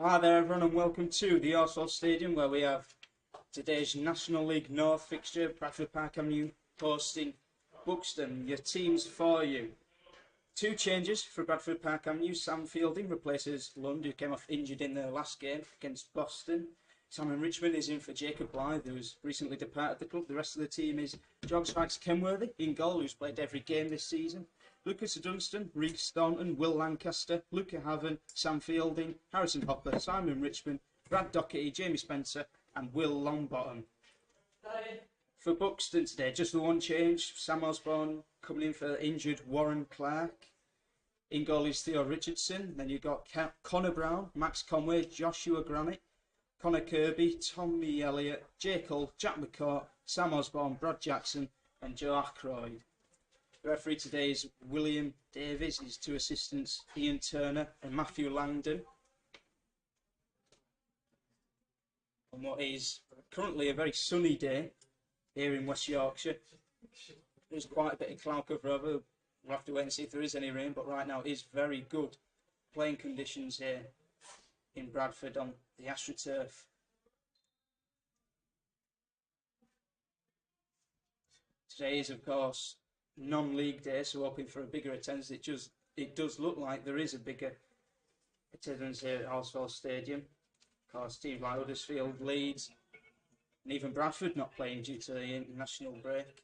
Hi there everyone and welcome to the Arsehole Stadium where we have today's National League North fixture, Bradford Park Avenue hosting Buxton. Your teams for you. Two changes for Bradford Park Avenue. Sam Fielding replaces Lund, who came off injured in their last game against Boston. Simon Richmond is in for Jacob Blythe, who has recently departed the club. The rest of the team is John Sykes Kenworthy in goal, who's played every game this season. Lucas Dunstan, Reece Thornton, Will Lancaster, Luca Haven, Sam Fielding, Harrison Hopper, Simon Richmond, Brad Docherty, Jamie Spencer and Will Longbottom. For Buxton today, just the one change. Sam Osborne coming in for injured Warren Clark. In goal is Theo Richardson. Then you've got Connor Brown, Max Conway, Joshua Granitt, Connor Kirby, Tommy Elliott, Jake Hull, Jack McCourt, Sam Osborne, Brad Jackson and Joe Ackroyd. The referee today is William Davies. His two assistants, Ian Turner and Matthew Langdon. On what is currently a very sunny day here in West Yorkshire. There's quite a bit of cloud cover over. We'll have to wait and see if there is any rain, but right now it is very good playing conditions here in Bradford on the AstroTurf. Today is, of course, non-league day, so hoping for a bigger attendance. It does look like there is a bigger attendance here at Arsehole Stadium. Of course, teams like Huddersfield, Leeds, and even Bradford not playing due to the international break.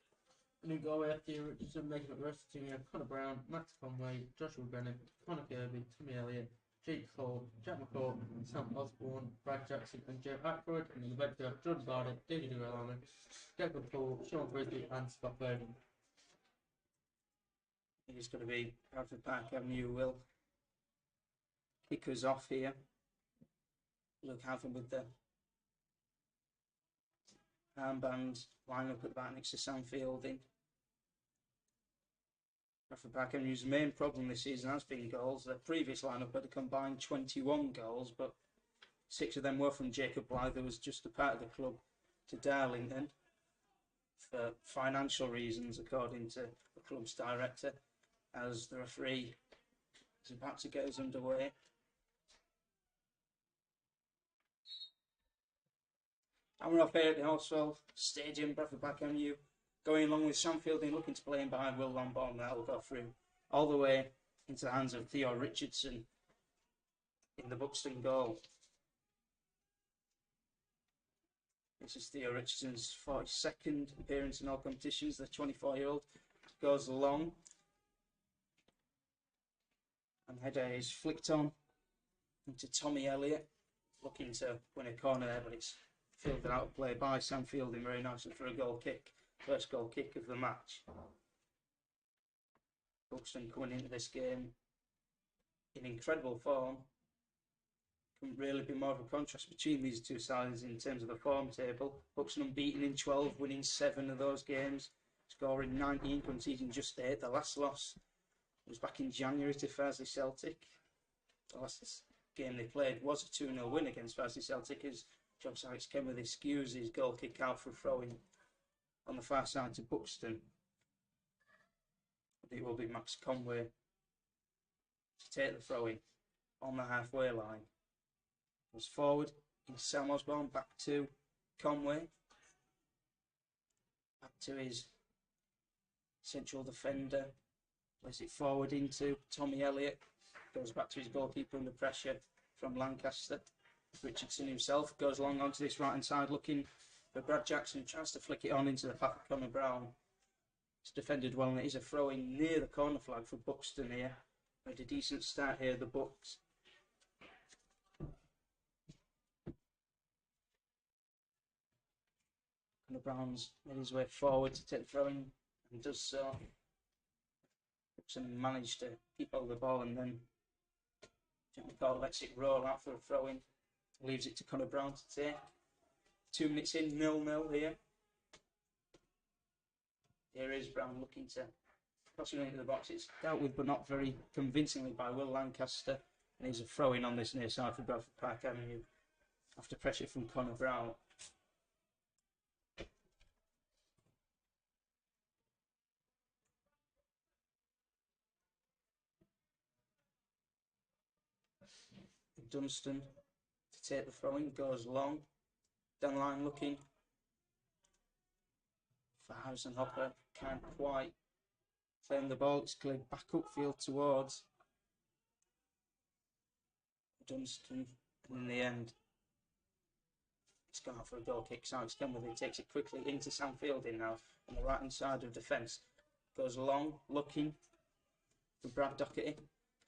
New goal after Theo Richardson, making up the rest of the team. Connor Brown, Max Conway, Joshua Granitt, Connor Kirby, Tommy Elliott, Jake Hull, Jack McCourt, Sam Osborne, Brad Jackson and Joe Ackroyd. And in the bench we have Jordan Barnett, David Urlano, Jacob Paul, Sean Frisbee and Scott Bowden. It's going to be Bradford Park Avenue will kick us off here. Luke Haven with the armband line up at the back next to Sam Fielding. Bradford Park Avenue's main problem this season has been goals. Their previous lineup had a combined 21 goals, but 6 of them were from Jacob Blythe, who was just a part of the club, to Darlington for financial reasons, according to the club's director, as the referee is about to get us underway. And we're off here at the Arsehole Stadium, Bradford Park Avenue, going along with Sam Fielding, looking to play in behind Will Longbottom. That will go through all the way into the hands of Theo Richardson in the Buxton goal. This is Theo Richardson's 42nd appearance in all competitions. The 24-year-old goes long. And header is flicked on into Tommy Elliott, looking to win a corner there, but it's fielded out of play by Sam Fielding very nicely for a goal kick. First goal kick of the match. Buxton coming into this game in incredible form. Couldn't really be more of a contrast between these two sides in terms of the form table. Buxton unbeaten in 12, winning 7 of those games, scoring 19, conceding just 8. The last loss was back in January to Farsley Celtic. The last game they played was a 2-0 win against Farsley Celtic, as John Sykes Kenworthy skews his goal kick out for a throw-in on the far side to Buxton. It will be Max Conway to take the throw-in on the halfway line. Goes forward in Sam Osborne, back to Conway. Back to his central defender. Plays it forward into Tommy Elliott. Goes back to his goalkeeper under pressure from Lancaster. Richardson himself goes along onto this right hand side looking for Brad Jackson. Tries to flick it on into the path of Connor Brown. It's defended well, and it is a throw in near the corner flag for Buxton here. Made a decent start here, the Bucks. Connor Brown's made his way forward to take the throw in and does so. Buxton managed to keep hold of the ball, and then Jack McCall lets it roll out for a throw in. Leaves it to Connor Brown to take. 2 minutes in, 0-0 here. Here is Brown looking to cross it into the box. It's dealt with, but not very convincingly, by Will Lancaster. And he's a throw-in on this near side for Bradford Park Avenue after pressure from Connor Brown. Dunstan take the throw in, goes long, down the line looking for Harrison Hopper, can't quite claim the ball, it's cleared back upfield towards Dunstan, and in the end it's gone out for a goal kick. Alex Kenworthy takes it quickly into Sam Fielding now on the right hand side of defence, goes long, looking for Brad Doherty.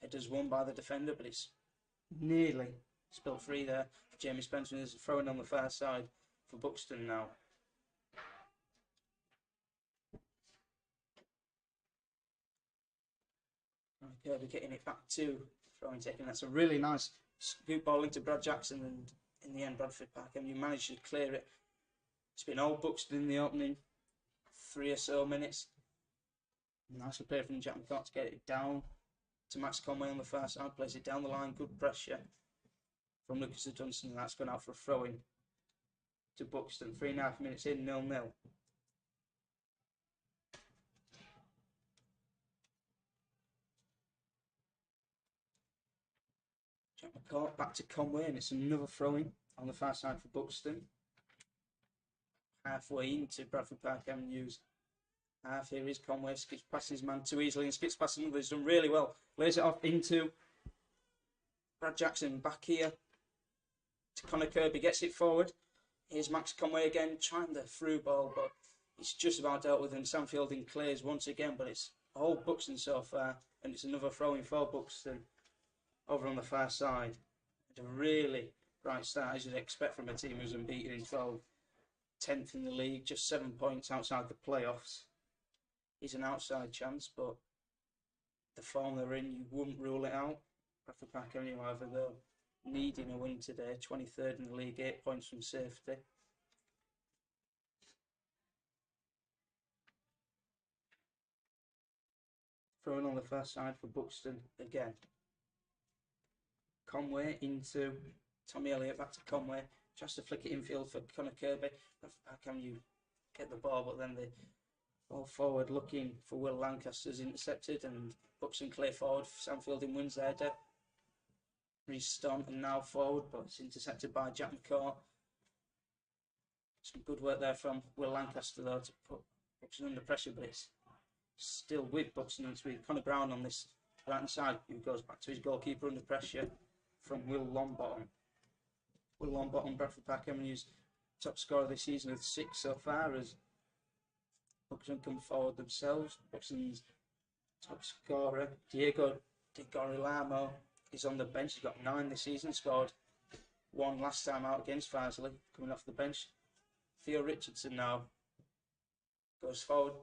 Header's won by the defender, but it's nearly spilled free there for Jamie Spencer. There's a throw in on the far side for Buxton now. Kirby getting it back to throwing taking. That's a really nice scoop ball into Brad Jackson, and in the end Bradford Park you managed to clear it. It's been all Buxton in the opening 3 or so minutes. Nicely played from Jack McCart to get it down to Max Conway on the far side, plays it down the line, good pressure from Lucas Dunstan, and that's gone out for a throw in to Buxton. 3.5 minutes in, 0-0. Jack McCart back to Conway, and it's another throw in on the far side for Buxton. Halfway into Bradford Park Avenue's half. Here is Conway, skips past his man too easily and skips past another. He's done really well. Lays it off into Brad Jackson, back here to Connor Kirby, gets it forward. Here's Max Conway again, trying the through ball, but it's just about dealt with, and Sam Fielding clears once again, but it's all Buxton so far, and it's another throw in for Buxton over on the far side. It's a really bright start, as you'd expect from a team who's unbeaten in 12, 10th in the league, just 7 points outside the playoffs. It's an outside chance, but the form they're in, you wouldn't rule it out. Bradford Park Avenue, however, though, needing a win today, 23rd in the league, 8 points from safety. Throwing on the first side for Buxton again. Conway into Tommy Elliott, back to Conway. Tries to flick it infield for Connor Kirby. How can you get the ball, but then they fall forward looking for Will Lancaster's intercepted, and Buxton clear forward. Sam Fielding wins the header. Restart and now forward, but it's intercepted by Jack McCaw. Some good work there from Will Lancaster though to put Buxton under pressure, but it's still with Buxton. It's with Connor Brown on this right hand side, who goes back to his goalkeeper under pressure from Will Longbottom. Will Longbottom, Bradford Park Avenue's top scorer this season with 6 so far, as Buxton come forward themselves. Buxton's top scorer, Diego De Gorilamo, is on the bench. He's got 9 this season, scored 1 last time out against Farsley, coming off the bench. Theo Richardson now goes forward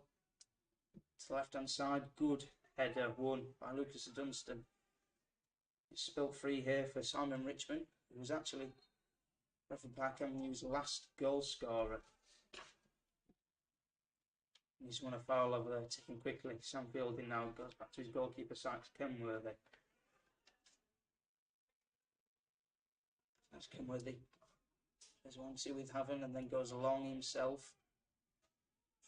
to the left hand side. Good header won by Lucas Dunstan. It's spilled free here for Simon Richmond, who was actually Bradford Park Avenue's last goal scorer. He's won a foul over there, ticking quickly. Sam Fielding now goes back to his goalkeeper, Sykes Kenworthy. That's Kenworthy. There's one see with Haven, and then goes along himself.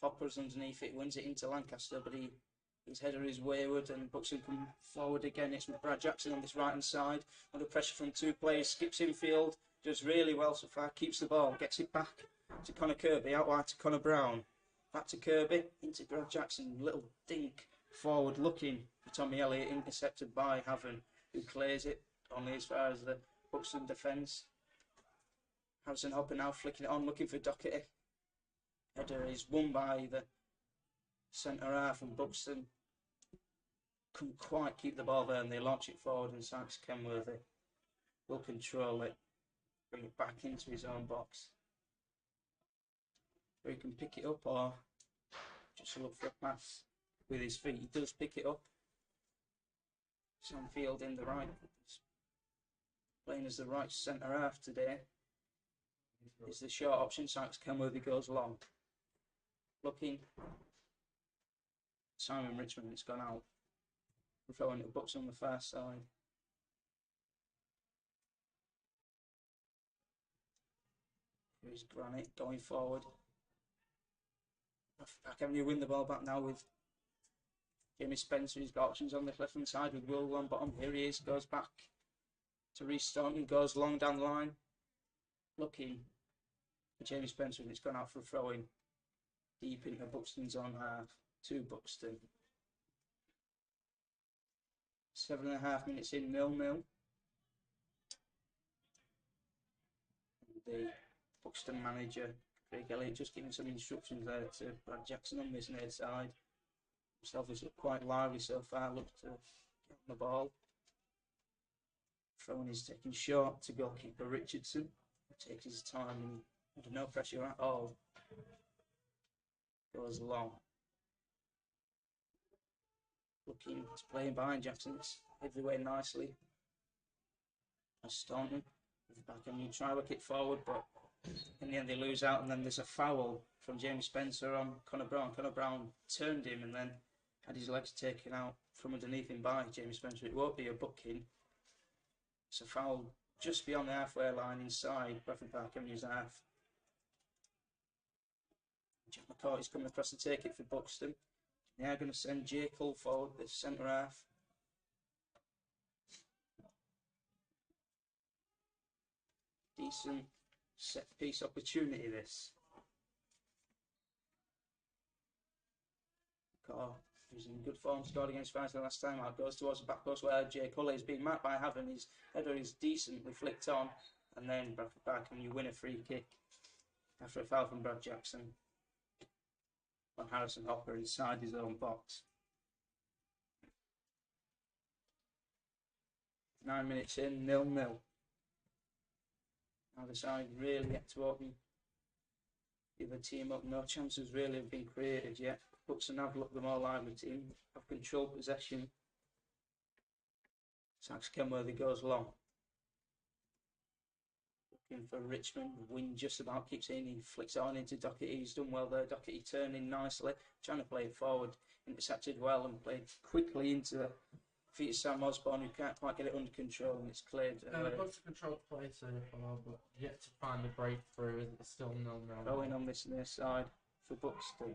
Hopper's underneath it, wins it into Lancaster, but his header is wayward, and Buxton come forward again. It's with Brad Jackson on this right hand side, under pressure from 2 players, skips infield, does really well so far, keeps the ball, gets it back to Connor Kirby, out wide to Connor Brown, back to Kirby, into Brad Jackson, little dink forward looking for Tommy Elliott, intercepted by Haven, who clears it only as far as the Buxton defence. Harrison Hopper now flicking it on, looking for Doherty. Header is won by the centre half from Buxton. Couldn't quite keep the ball there, and they launch it forward, and Sykes Kenworthy will control it, bring it back into his own box, where he can pick it up or just look for a pass with his feet. He does pick it up. Sam Fielding the right, playing as the right centre half today, is the short option. Sykes Kenworthy goes long, looking. Simon Richmond, it's gone out. We're throwing it Bucks on the far side. Here's Granite going forward. Back Avenue win the ball back now with Jamie Spencer. He's got options on the left hand side with Will Longbottom. Here he is, goes back to restart and goes long down the line. Looking for Jamie Spencer, and it's gone out for a throw-in deep into Buxton's own half to Buxton. 7.5 minutes in, 0-0. The Buxton manager, Craig Elliott, just giving some instructions there to Brad Jackson on this near side. Himself has looked quite lively so far, looked to get on the ball. Throwing is taken short to goalkeeper Richardson. Takes his time and under no pressure at all. Goes long. Looking to play in behind Jackson. It's everywhere nicely. Staunton with the back and you try to work it forward, but in the end they lose out, and then there's a foul from James Spencer on Connor Brown. Connor Brown turned him and then had his legs taken out from underneath him by James Spencer. It won't be a booking. It's a foul just beyond the halfway line inside Bradford Park Avenue's half. Jack McCourt is coming across to take it for Buxton. They are going to send Jay Cull forward, the centre half. Decent set piece opportunity this. McCourt, who's in good form, scored against France the last time out, goes towards the back post where Jay Cull is being marked by Haven. His header is decently flicked on, and then Bradford Park and you win a free kick after a foul from Brad Jackson on Harrison Hopper inside his own box. 9 minutes in, 0-0. Either side really yet to open the other team up. No chances really have been created yet. Buxton have looked the more lively team, have control possession. Sax Kenworthy goes long. Looking for Richmond. Wing just about keeps in. He flicks it on into Doherty. He's done well there. Doherty turning nicely, trying to play it forward. Intercepted well and played quickly into the feet of Sam Osborne, who can't quite get it under control, and it's cleared. Buxton controlled play so far, but yet to find the breakthrough. It's still 0-0. Going on this near side for Buxton.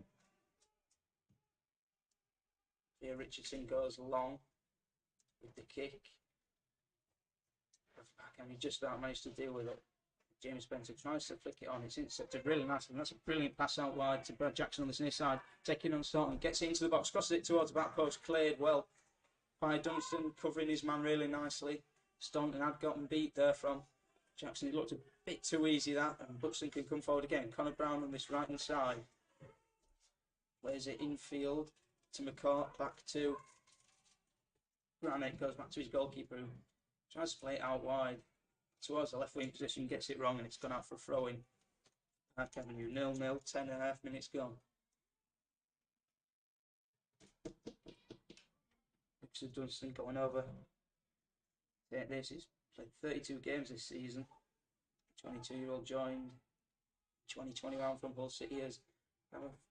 Here Richardson goes long with the kick. And he just about managed to deal with it. James Spencer tries to flick it on. It's intercepted really nicely. And that's a brilliant pass out wide to Brad Jackson on this near side. Taking on Staunton, gets it into the box, crosses it towards the back post, cleared well by Dunstan, covering his man really nicely. Staunton had gotten beat there from Jackson. It looked a bit too easy that, and Buxton can come forward again. Connor Brown on this right hand side. Plays it infield to McCourt, back to Granite, goes back to his goalkeeper who tries to play it out wide towards the left wing position, gets it wrong, and it's gone out for a throw in. Park Avenue 0-0, 10.5 minutes gone. Richard Dunstan going over. This is played 32 games this season. 22-year-old joined 2021 from Hull City as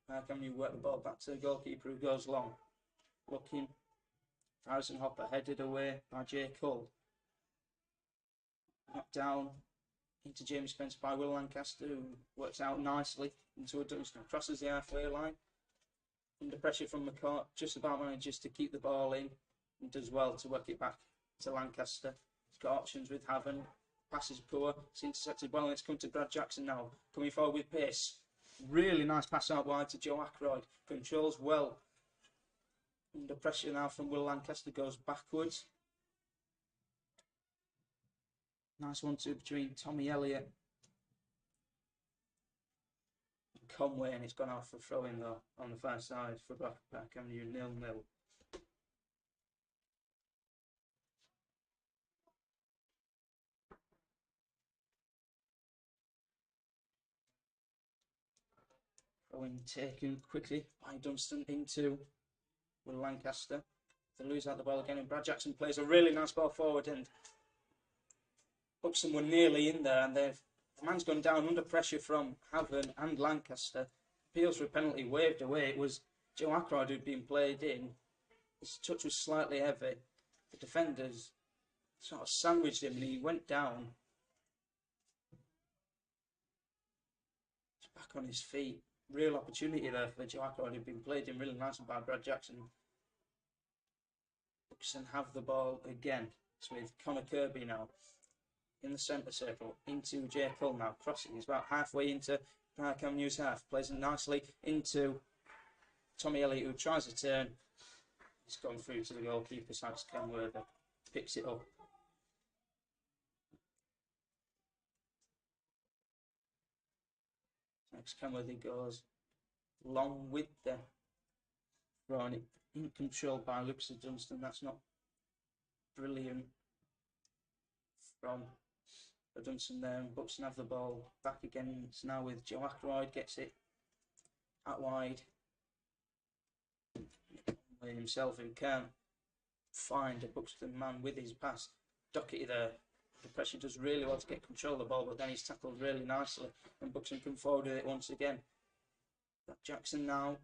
Park Avenue work the ball back to the goalkeeper who goes long. Looking, Harrison Hopper headed away by Jay Cull. Knocked down into James Spencer by Will Lancaster, who works out nicely into a Dunstan. Crosses the halfway line. Under pressure from McCourt, just about manages to keep the ball in and does well to work it back to Lancaster. He's got options with Haven. Passes poor. It's intercepted well, and it's come to Brad Jackson now. Coming forward with pace. Really nice pass out wide to Joe Ackroyd. Controls well. Under pressure now from Will Lancaster, goes backwards. Nice 1-2 between Tommy Elliott and Conway, and it's gone out for throwing though on the far side for Park Avenue 0-0. Throwing taken quickly by Dunstan into Will Lancaster. They lose out the ball again, and Brad Jackson plays a really nice ball forward, and Buxton were nearly in there, and the man's gone down under pressure from Haven and Lancaster. Appeals for a penalty waved away. It was Joe Ackroyd who'd been played in. His touch was slightly heavy. The defenders sort of sandwiched him and he went down. He's back on his feet. Real opportunity there for Joe Ackroyd who'd been played in really nicely by Brad Jackson. Buxton have the ball again. It's with Connor Kirby now. in the centre circle into J. Cole now, crossing. He's about halfway into Park Avenue's half. Plays it nicely into Tommy Elliott, who tries a turn. He's gone through to the goalkeeper, Sykes Kenworthy. Picks it up. Sykes Kenworthy goes long with the throwing it in control by Lucas Dunstan. That's not brilliant from Dunstan there. And Buxton have the ball back again. It's now with Joe Ackroyd, gets it out wide. Himself, who can't find a Buxton man with his pass. Doherty there. The pressure does really well to get control of the ball, but then he's tackled really nicely. And Buxton come forward with it once again. Got Jackson now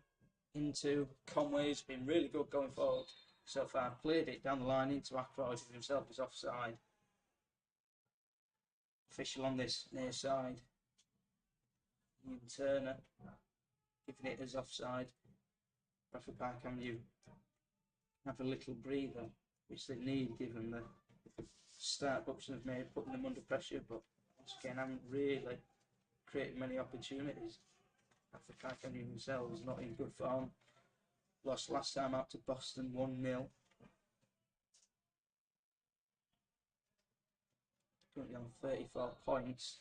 into Conway. He's been really good going forward so far. Played it down the line into Ackroyd, who himself is offside. Official on this near side. Ian Turner giving it as offside. Bradford Park Avenue have a little breather, which they need given the start Buxton have made, putting them under pressure, but once again haven't really created many opportunities. Bradford Park Avenue themselves not in good form. Lost last time out to Boston 1-0. Currently on 34 points.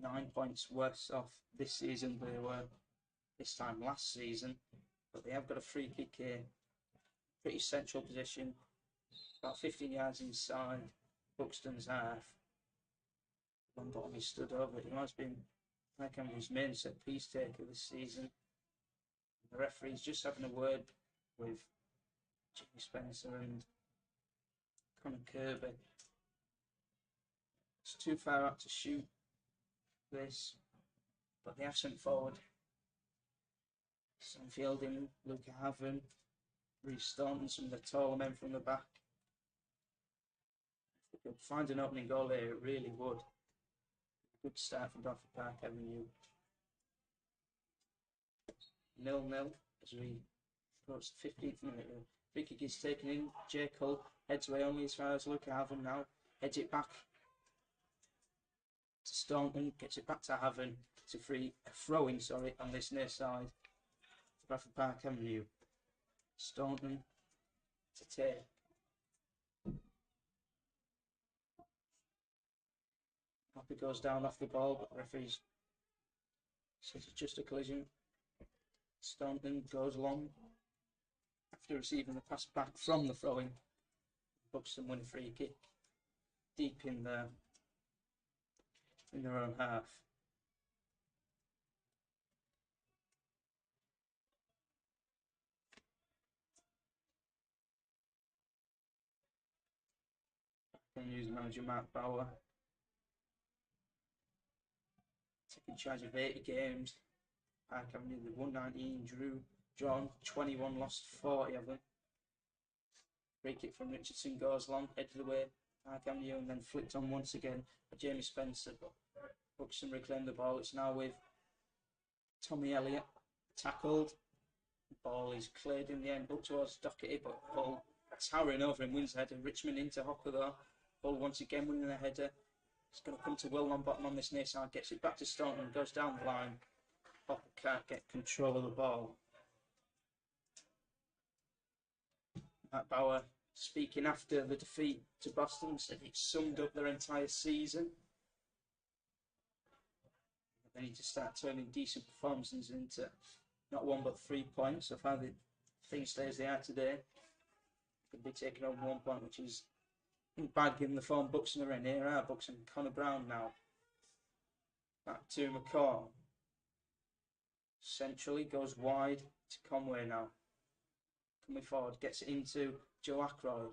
9 points worse off this season than they were this time last season. But they have got a free kick here. Pretty central position. About 15 yards inside Buxton's half. One bottom he stood over. He has been Wycombe's main set piece taker this season. The referee's just having a word with Jimmy Spencer and Conor Kirby. It's too far out to shoot this, but they have sent forward some fielding, Luca Haven, Reece Staunton, some of the taller men from the back. If we could find an opening goal here, it really would. Good start from Bradford Park Avenue. 0-0 as we approach the 15th minute. Free kick is taken in. J. Cole heads away only as far as Luca Haven now. Heads it back to Staunton, gets it back to Haven. It's a throw-in, on this near side. Bradford Park Avenue. Staunton to take. Up it goes down off the ball, but the referees says it's just a collision. Staunton goes long after receiving the pass back from the throw-in. Buxton win a free kick deep in their own half. News manager Mark Bauer taking charge of 80 games. Park Avenue, they won 19, drawn 21, lost 40 of them. Free kick from Richardson goes long, headed away Park Avenue, and then flicked on once again by Jamie Spencer. But Buxton reclaimed the ball. It's now with Tommy Elliott, tackled. The ball is cleared in the end, up towards Doherty, but Hull towering over him, wins the header. Richmond into Hopper though. Hull once again winning the header. It's going to come to Will on bottom on this near side, gets it back to Staunton, goes down the line. Hopper can't get control of the ball. Matt Bauer, speaking after the defeat to Boston, said it summed up their entire season. They need to start turning decent performances into not 1 but 3 points. Of how the things stay as they are today, could be taking on 1 point, which is bad given the form Buxton are in. Here are Buxton, Connor Brown now. Back to McCall. Centrally goes wide to Conway now. Coming forward, gets it into Joe Ackroyd.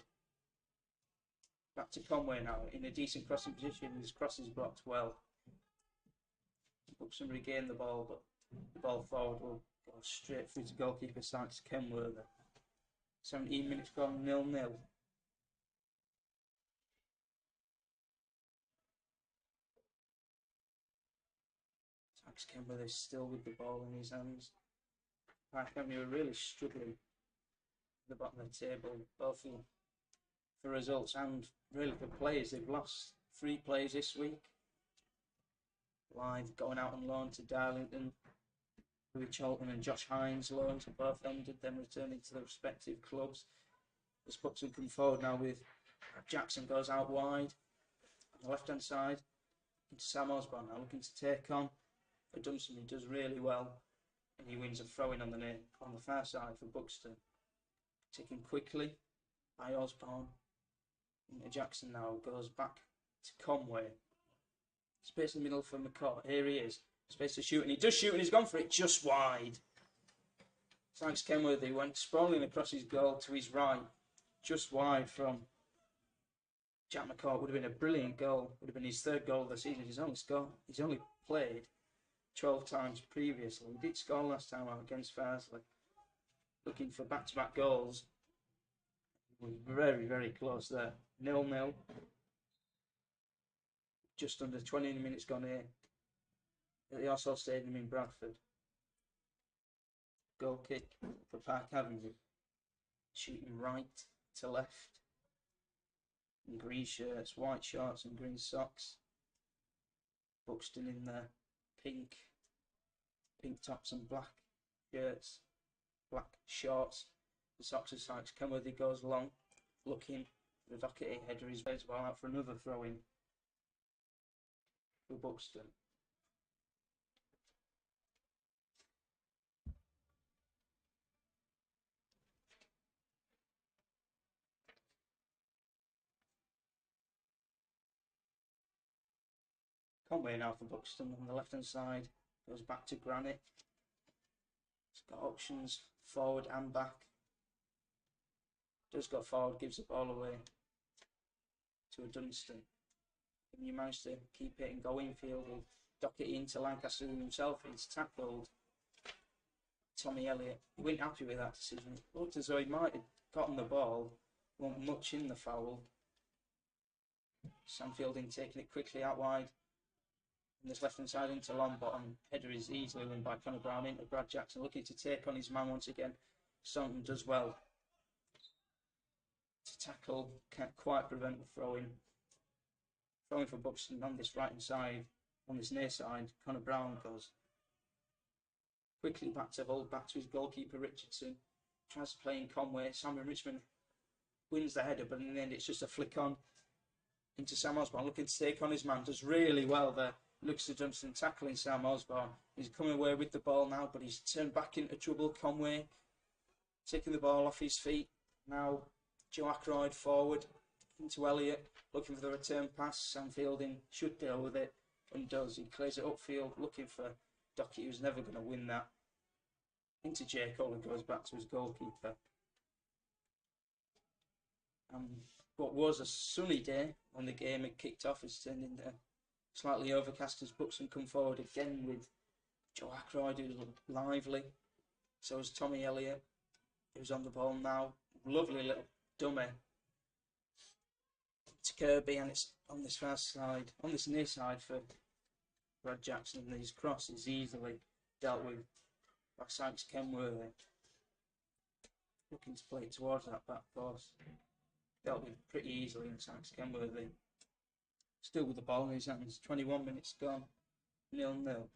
Back to Conway now, in a decent crossing position. His cross is blocked well. Buxton regain the ball, but the ball forward will go straight through to goalkeeper Sykes Kenworthy. 17 minutes gone, 0-0. Sykes Kenworthy still with the ball in his hands. Park Avenue are really struggling at the bottom of the table. Both for results and really for players. They've lost 3 players this week. Live going out on loan to Darlington. Louis Cholton and Josh Hines loans have both ended, then returning to their respective clubs. As Buxton come forward now with Jackson goes out wide on the left hand side into Sam Osborne now looking to take on for Dunstan, who does really well, and he wins a throw-in on the far side for Buxton. Taken quickly by Osborne into Jackson now, goes back to Conway. Space in the middle for McCourt. Here he is. Space to shoot, and he does shoot, and he's gone for it just wide. Thanks Kenworthy went sprawling across his goal to his right, just wide from Jack McCourt. Would have been a brilliant goal. Would have been his 3rd goal of the season. He's only played 12 times previously. He did score last time out against Farsley. Looking for back-to-back goals. Was very, very close there. 0-0. Just under 20 minutes gone here at the RSL Stadium in Bradford. Goal kick for Park Avenue. Shooting right to left. In green shirts, white shorts and green socks. Buxton in there. Pink tops and black shirts. Black shorts. The socks and socks. Kenworthy goes long. Looking. The Doherty header is well out for another throw-in for Buxton. Conway now for Buxton on the left hand side, goes back to Granite. It's got options forward and back. Does go forward, gives the ball away to a Dunstan. And you manage to keep it and go infield with Doherty into Lancaster himself. He's tackled Tommy Elliott. He wasn't happy with that decision. Looked as though he might have gotten the ball, wasn't much in the foul. Sam Fielding taking it quickly out wide. And this left hand side into Longbottom. Header is easily won by Connor Brown into Brad Jackson, looking to take on his man once again. Staunton does well to tackle, can't quite prevent the throw-in. Throwing for Buxton on this right hand side, on this near side. Connor Brown goes quickly back to Hull, back to his goalkeeper Richardson. Tries to play in Conway. Simon Richmond wins the header, but in the end it's just a flick on into Sam Osborne, looking to take on his man. Does really well there. Looks to Dunstan tackling Sam Osborne. He's coming away with the ball now, but he's turned back into trouble. Conway taking the ball off his feet. Now Joe Ackroyd forward into Elliott, looking for the return pass. Sam Fielding should deal with it, and does. He clears it upfield, looking for Doherty, who's never going to win that. Into Jay Cole, and goes back to his goalkeeper. What was a sunny day when the game had kicked off has turned into slightly overcast as Buxton come forward again with Joe Ackroyd, who's lively. So is Tommy Elliott, who's on the ball now. Lovely little dummy to Kirby, and it's on this far side, on this near side for Brad Jackson. And his cross is easily dealt with by Sykes Kenworthy. Looking to play it towards that back post. Dealt with pretty easily in Sykes Kenworthy. Still with the ball in his hands. 21 minutes gone. 0-0.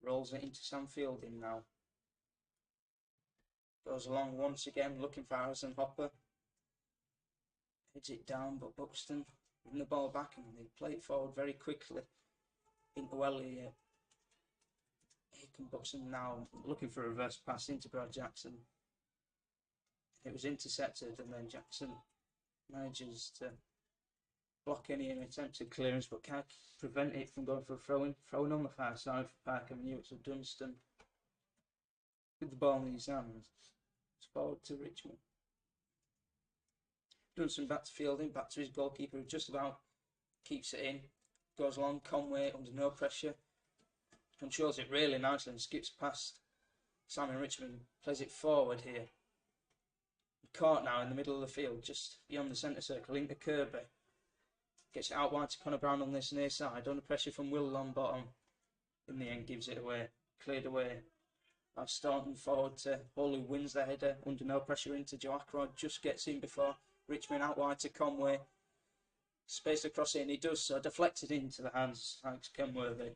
Rolls it into Sam Fielding now. Goes along once again, looking for Harrison Hopper. Heads it down, but Buxton win the ball back, and they play it forward very quickly into Elliott. Here can Buxton now, looking for a reverse pass into Brad Jackson. It was intercepted, and then Jackson manages to block any attempted clearance, but can't prevent it from going for a throw-in. Throw-in on the far side for Park Avenue. It's a Dunstan with the ball in his hands. It's forward to Richmond. Dunstan back to Fielding, back to his goalkeeper, who just about keeps it in. Goes along, Conway under no pressure. Controls it really nicely and skips past Simon Richmond. Plays it forward here. Caught now in the middle of the field, just beyond the centre circle, into Kirby. Gets it out wide to Connor Brown on this near side. Under pressure from Will Longbottom. In the end, gives it away. Cleared away by Staunton forward to Hull, who wins the header. Under no pressure into Joe Ackroyd. Just gets in before Richmond out wide to Conway. Space across it, and he does so. Deflected into the hands. Thanks, Kenworthy.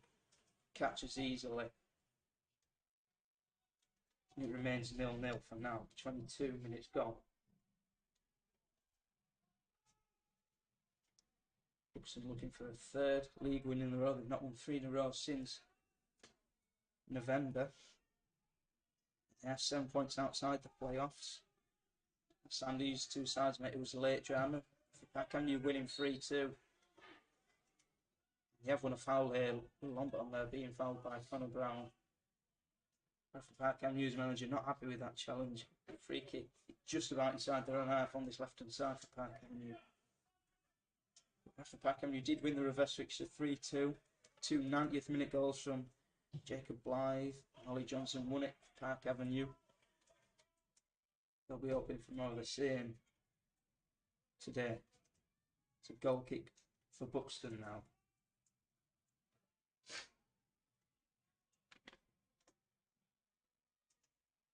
Catches easily. It remains 0-0 for now. 22 minutes gone. Buxton looking for a third league win in a row. They've not won 3 in a row since November. They are 7 points outside the playoffs. Sandy's two sides, mate. It was a late drama. Can you winning 3-2? You have won a foul here. Lombard there being fouled by Connor Brown. Bradford Park News manager not happy with that challenge. Free kick just about inside their own half on this left hand side for Park Avenue. Bradford Park Avenue did win the reverse fixture 3-2. 2 90th minute goals from Jacob Blythe and Ollie Johnson won it for Park Avenue. They'll be hoping for more of the same today. It's a goal kick for Buxton now.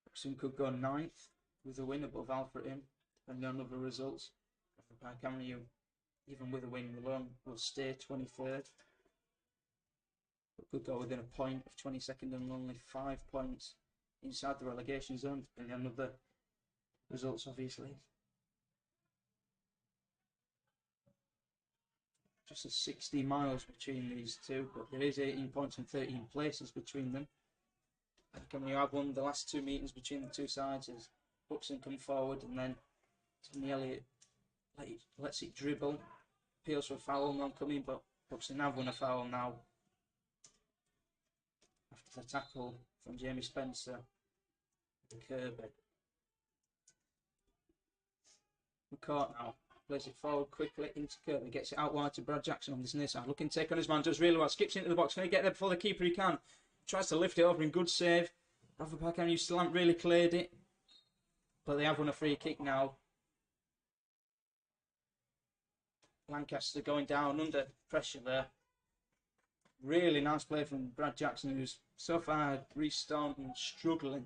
Buxton could go 9th with a win above Alfreton, depending on other results. Bradford Park Avenue, even with a win alone, will stay 23rd. But could go within a point of 22nd and only 5 points inside the relegation zone, depending on other results, obviously. Just a 60 miles between these two, but there is 18 points and 13 places between them. When you have won the last 2 meetings between the two sides, as Buxton come forward and then Tommy Elliott lets it dribble, appeals for a foul, non coming, but Buxton have won a foul now after the tackle from Jamie Spencer and Kirby. McCourt now plays it forward quickly into Kirby, gets it out wide to Brad Jackson on this near side, looking to take on his man, does really well, skips into the box, can he get there before the keeper? He can. Tries to lift it over in good save. Bradford Park Avenue still haven't really cleared it, but they have won a free kick now. Lancaster going down under pressure there. Really nice play from Brad Jackson, who's so far restarted and struggling.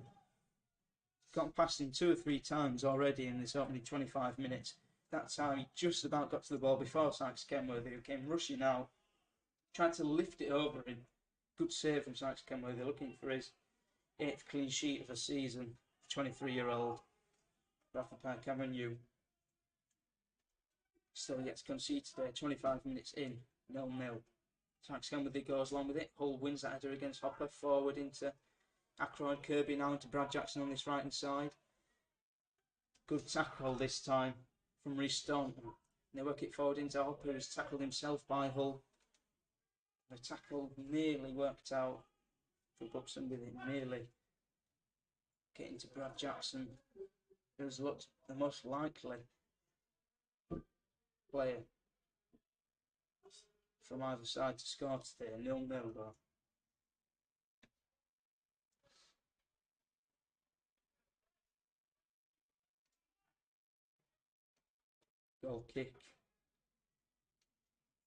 Gotten past him 2 or 3 times already in this opening 25 minutes. That time he just about got to the ball before Sykes Kenworthy, who came rushing out, tried to lift it over in. Good save from Sykes Kenworthy, looking for his 8th clean sheet of the season. 23-year-old Bradford Park Avenue still yet to concede today. 25 minutes in, 0-0. Sykes Kenworthy goes along with it. Hull wins that header against Hopper. Forward into Ackroyd. Kirby now into Brad Jackson on this right hand side. Good tackle this time from Rhys Staunton. They work it forward into Hopper, who's tackled himself by Hull. The tackle nearly worked out for Buxton with it, nearly getting to Brad Jackson, who's looked the most likely player from either side to score today. 0-0 though. Goal kick.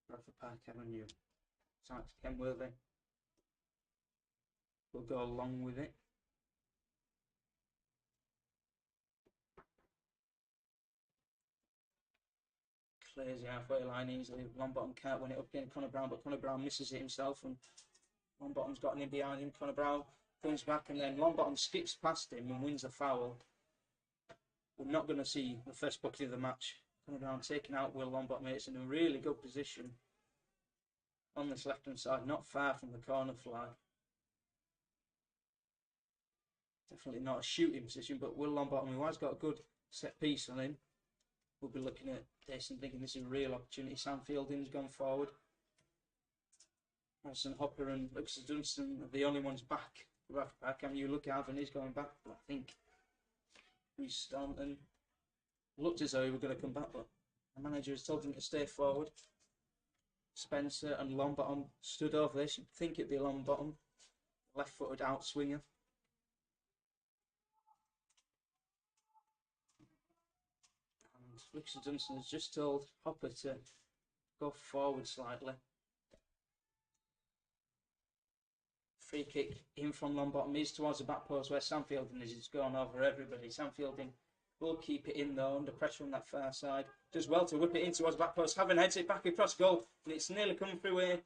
Bradford Park Avenue. Sykes Kenworthy will go along with it. Clears the halfway line easily. Longbottom can't win it up again. Connor Brown, but Connor Brown misses it himself, and Longbottom's gotten in behind him. Connor Brown comes back, and then Longbottom skips past him and wins the foul. We're not going to see the first bucket of the match. Connor Brown taking out Will Longbottom. It's in a really good position on this left hand side, not far from the corner flag. Definitely not a shooting position, but Will Longbottom, who has got a good set piece on him, we'll be looking at this and thinking this is a real opportunity. Sam Fielding's gone forward. Harrison Hopper and Lucas Dunstan are the only ones back. Back. And you look at he's going back, but I think Rhys Staunton looked as though he were going to come back, but the manager has told him to stay forward. Spencer and Longbottom stood over this. You'd think it'd be Longbottom, left-footed outswinger. And Lucas Dunstan has just told Hopper to go forward slightly. Free kick in from Longbottom is towards the back post where Sam Fielding is. It's gone over everybody. Sam Fielding Will keep it in though, under pressure on that far side. Does well to whip it in towards the back post. Having heads it back across goal, and it's nearly coming through here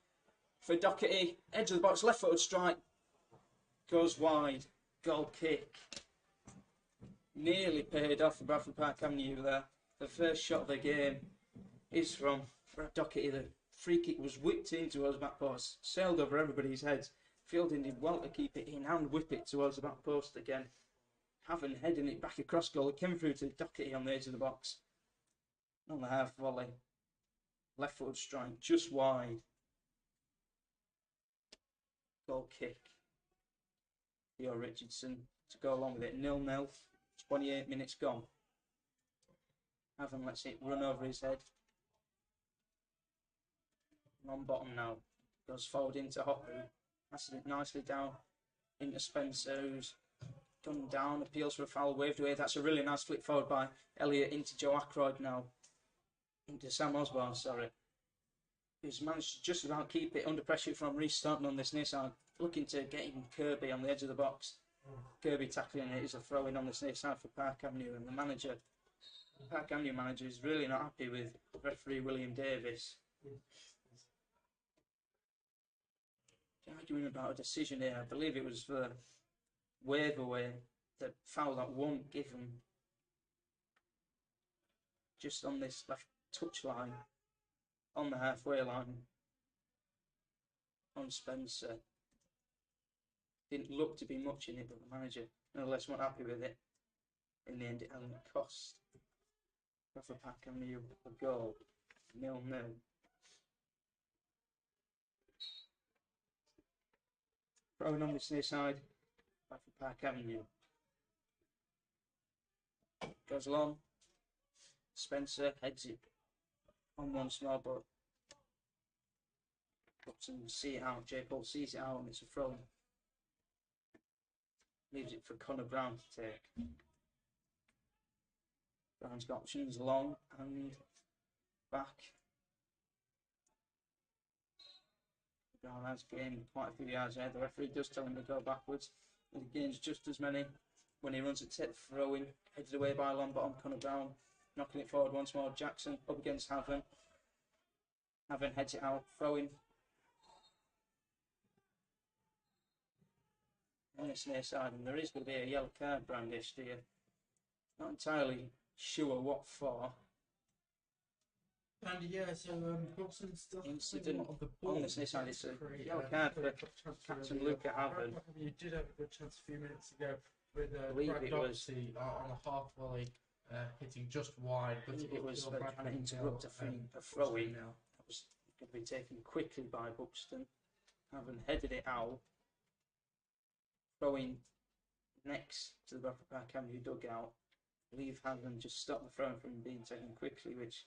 for Doherty. Edge of the box, left-footed strike. Goes wide. Goal kick. Nearly paid off for Bradford Park Avenue there. The first shot of the game is from Brad Doherty. The free kick was whipped in towards the back post, sailed over everybody's heads. Fielding did well to keep it in and whip it towards the back post again. Having heading it back across goal, it came through to Doherty on the edge of the box. On the half volley. Left footed strike, just wide. Goal kick. Theo Richardson to go along with it. 0-0. 28 minutes gone. Haven lets it run over his head. On bottom now. Goes forward into Hopu. Passes it nicely down into Spencer, who's gone down. Appeals for a foul, waved away. That's a really nice flick forward by Elliott into Joe Ackroyd now. Into Sam Osborne, sorry. Who's managed to just about keep it under pressure from restarting on this near side. Looking to get him Kirby on the edge of the box. Kirby tackling it is a throw in on this near side for Park Avenue, and the manager, Park Avenue manager, is really not happy with referee William Davis. Arguing about a decision here. I believe it was for wave away, the foul that won't give him just on this left touch line, on the halfway line, on Spencer. Didn't look to be much in it, but the manager nonetheless weren't happy with it. In the end, it hadn't cost Bradford Park Avenue a goal. 0-0. Throwing on this near side, Bradford Park Avenue. Goes along. Spencer heads it on one small, but Buxton see it out. J. Paul sees it out, and it's a throw. Leaves it for Connor Brown to take. Brown's got options long and back. Brown has gained quite a few yards there. The referee does tell him to go backwards, and he gains just as many when he runs it, take the throw in, headed away by long bottom Connor Brown, knocking it forward once more. Jackson up against Haven. Haven heads it out, throwing. On this near side, and there is going to be a yellow card brandished here. Not entirely sure what for. And yeah, so Buxton still Incident of the ball. on this near side. It's a yellow card for Captain Luca Haven. You did have a good chance a few minutes ago with Brad Doherty on a half volley hitting just wide. But it was trying to interrupt a throw in. That was going to be taken quickly by Buxton. Haven headed it out. Throwing next to the Bradford Park Avenue dugout. Leave Haven just stop the throw from being taken quickly, which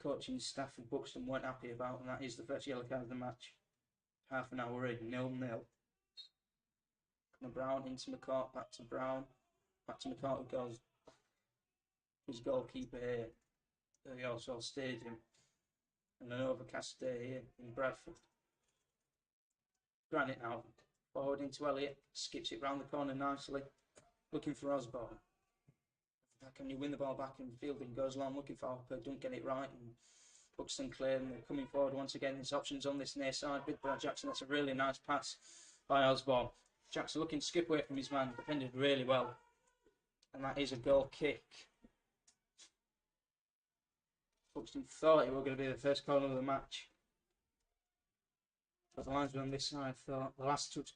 coaching staff of Buxton weren't happy about, and that is the first yellow card of the match. Half an hour in, 0-0. Brown into McCart, back to Brown, back to McCart, who goes his goalkeeper here at the Allsall Stadium, and an overcast day here in Bradford. Granite now, forward into Elliott, skips it round the corner nicely, looking for Osborne. Can you win the ball back, and fielding goes long, looking for Hopper, don't get it right, and Buxton clear, and they're coming forward once again. There's options on this near side with Brad Jackson. That's a really nice pass by Osborne. Jackson looking to skip away from his man, defended really well, and that is a goal kick. Buxton thought it was going to be the first corner of the match, but the linesman on this side thought the last touch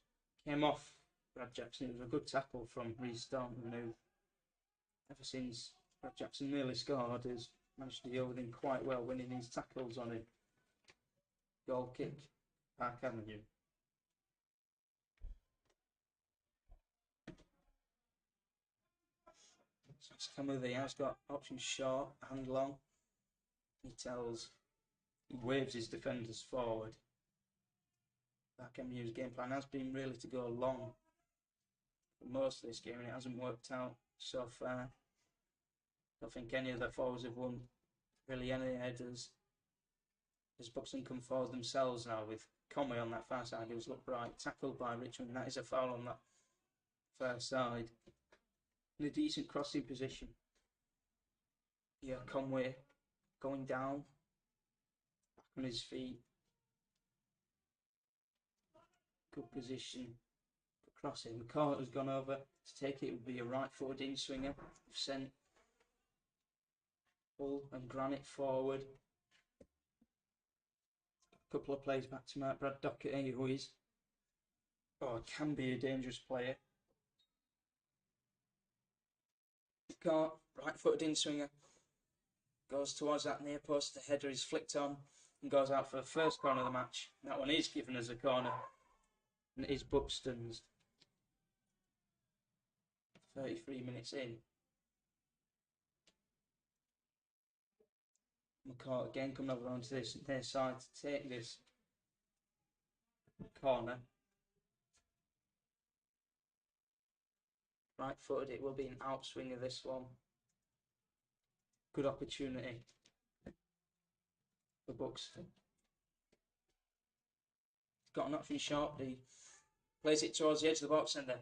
came off Brad Jackson. It was a good tackle from Reece Thornton, who ever since Brad Jackson nearly scored has managed to deal with him quite well, winning his tackles on him. Goal kick, Park Avenue. He has got options short and long. He waves his defenders forward. Park Avenue's game plan has been really to go long for most of this game, and it hasn't worked out so far. I don't think any of the forwards have won really any headers. As Buxton come forward themselves now with Conway on that far side, who's looked bright, tackled by Richmond. That is a foul on that far side. in a decent crossing position. Yeah, Conway going down, back on his feet. Good position for crossing. McCart has gone over to take it. It would be a right-footed in-swinger. Sent Hull and Granite forward. A couple of plays back to Mark Brad Doherty, who is, can be a dangerous player. McCart, right-footed in-swinger. Goes towards that near post. The header is flicked on and goes out for the first corner of the match. That one is given as a corner. And it is Buxton's. 33 minutes in. McCart again coming over onto their side to take this corner. Right footed, it will be an outswinger this one. Good opportunity for Buxton. Got an option short, he plays it towards the edge of the box and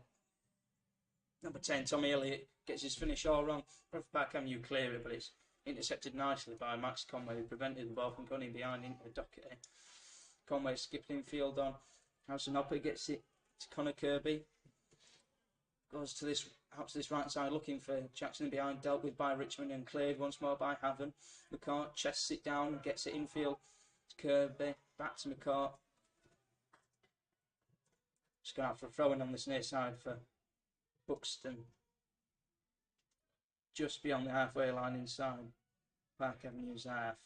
number 10, Tommy Elliott, gets his finish all wrong. Bradford Park Avenue clear it, but it's intercepted nicely by Max Conway, who prevented the ball from going in behind into the Doherty. Conway skipping infield on. Howson Hopper gets it to Connor Kirby. Goes to this out to this right side looking for Jackson behind, dealt with by Richmond and cleared once more by Haven. McCart chests it down, gets it infield to Kirby, back to McCart. Just going out for a throw in on this near side for Buxton. Just beyond the halfway line inside Park Avenue's half.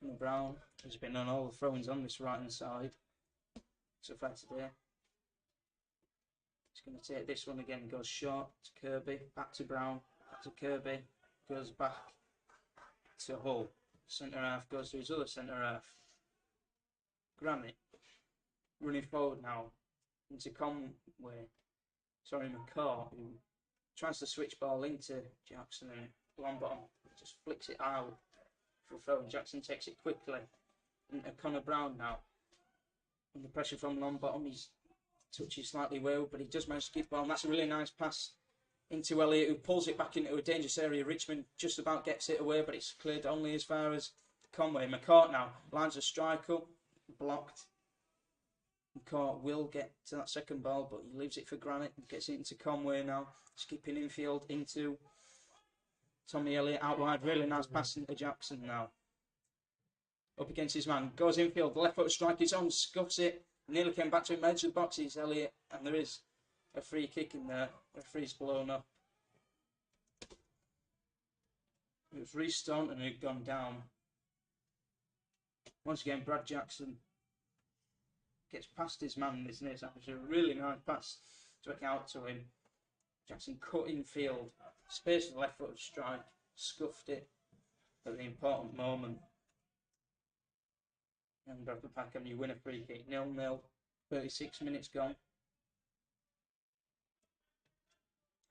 Connor Brown has been on all the throw-ins on this right hand side so far today. He's going to take this one again, goes short to Kirby, back to Brown, back to Kirby, goes back to Hull. Centre half goes to his other centre half. Granite running forward now into McCart, who tries to switch ball into Jackson and Longbottom just flicks it out for a throw. Jackson takes it quickly into Connor Brown now. Under pressure from Longbottom, he's touches slightly wayward, but he does manage to get the ball, and that's a really nice pass into Elliott, who pulls it back into a dangerous area. Richmond just about gets it away, but it's cleared only as far as Conway. McCart now lines a strike up, blocked. McCart will get to that second ball, but he leaves it for Granite and gets it into Conway now. Skipping infield into Tommy Elliott out wide. Really nice pass into Jackson now. Up against his man. Goes infield. The left foot strike is on. Scuffs it. Nearly came back to him. Edge of the box is Elliott. And there is a free kick in there. The referee's blown up. It was Reece Staunton who'd gone down. Once again, Brad Jackson gets past his man in this near side. It's a really nice pass to work out to him. Jackson cut in field, space for the left foot strike, scuffed it at the important moment. And Bradford Park Avenue win a free kick, 0-0, 36 minutes gone.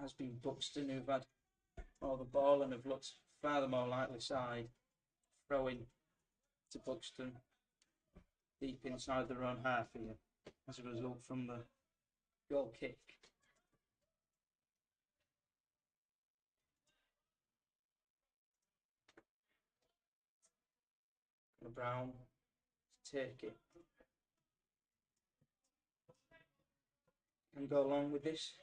Has been Buxton who've had all the ball and have looked far the more likely side. Throwing to Buxton deep inside their own half here as a result from the goal kick. Brown to take it and go along with this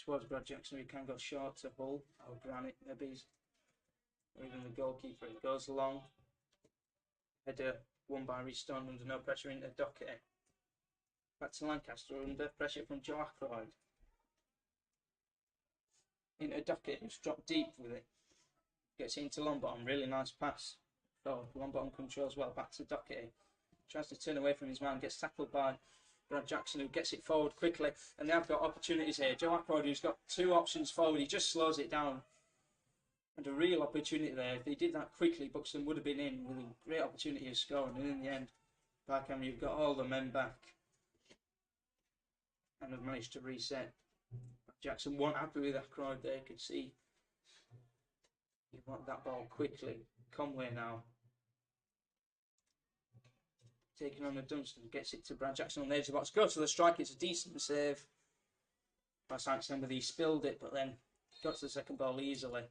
towards Brad Jackson, who can go short to Hull or Granite maybe, or even the goalkeeper. It goes along, header won by Reece Staunton under no pressure into Doherty. Back to Lancaster under pressure from Joe Ackroyd. Into Doherty, who's dropped deep with it. Gets into Longbottom, really nice pass. So Longbottom controls well, back to Doherty. Tries to turn away from his man, gets tackled by Brad Jackson, who gets it forward quickly. And they have got opportunities here. Joe Ackroyd, who's got two options forward, he just slows it down. And a real opportunity there. If they did that quickly, Buxton would have been in with a great opportunity of scoring. And in the end, Park Avenue, you've got all the men back and have managed to reset. Jackson weren't happy with Ackroyd there, could see he wanted that ball quickly. Conway now taking on a Dunstan, gets it to Brad Jackson on the edge of the box. Goes to the strike, it's a decent save by Saxon, he spilled it, but then got to the second ball easily.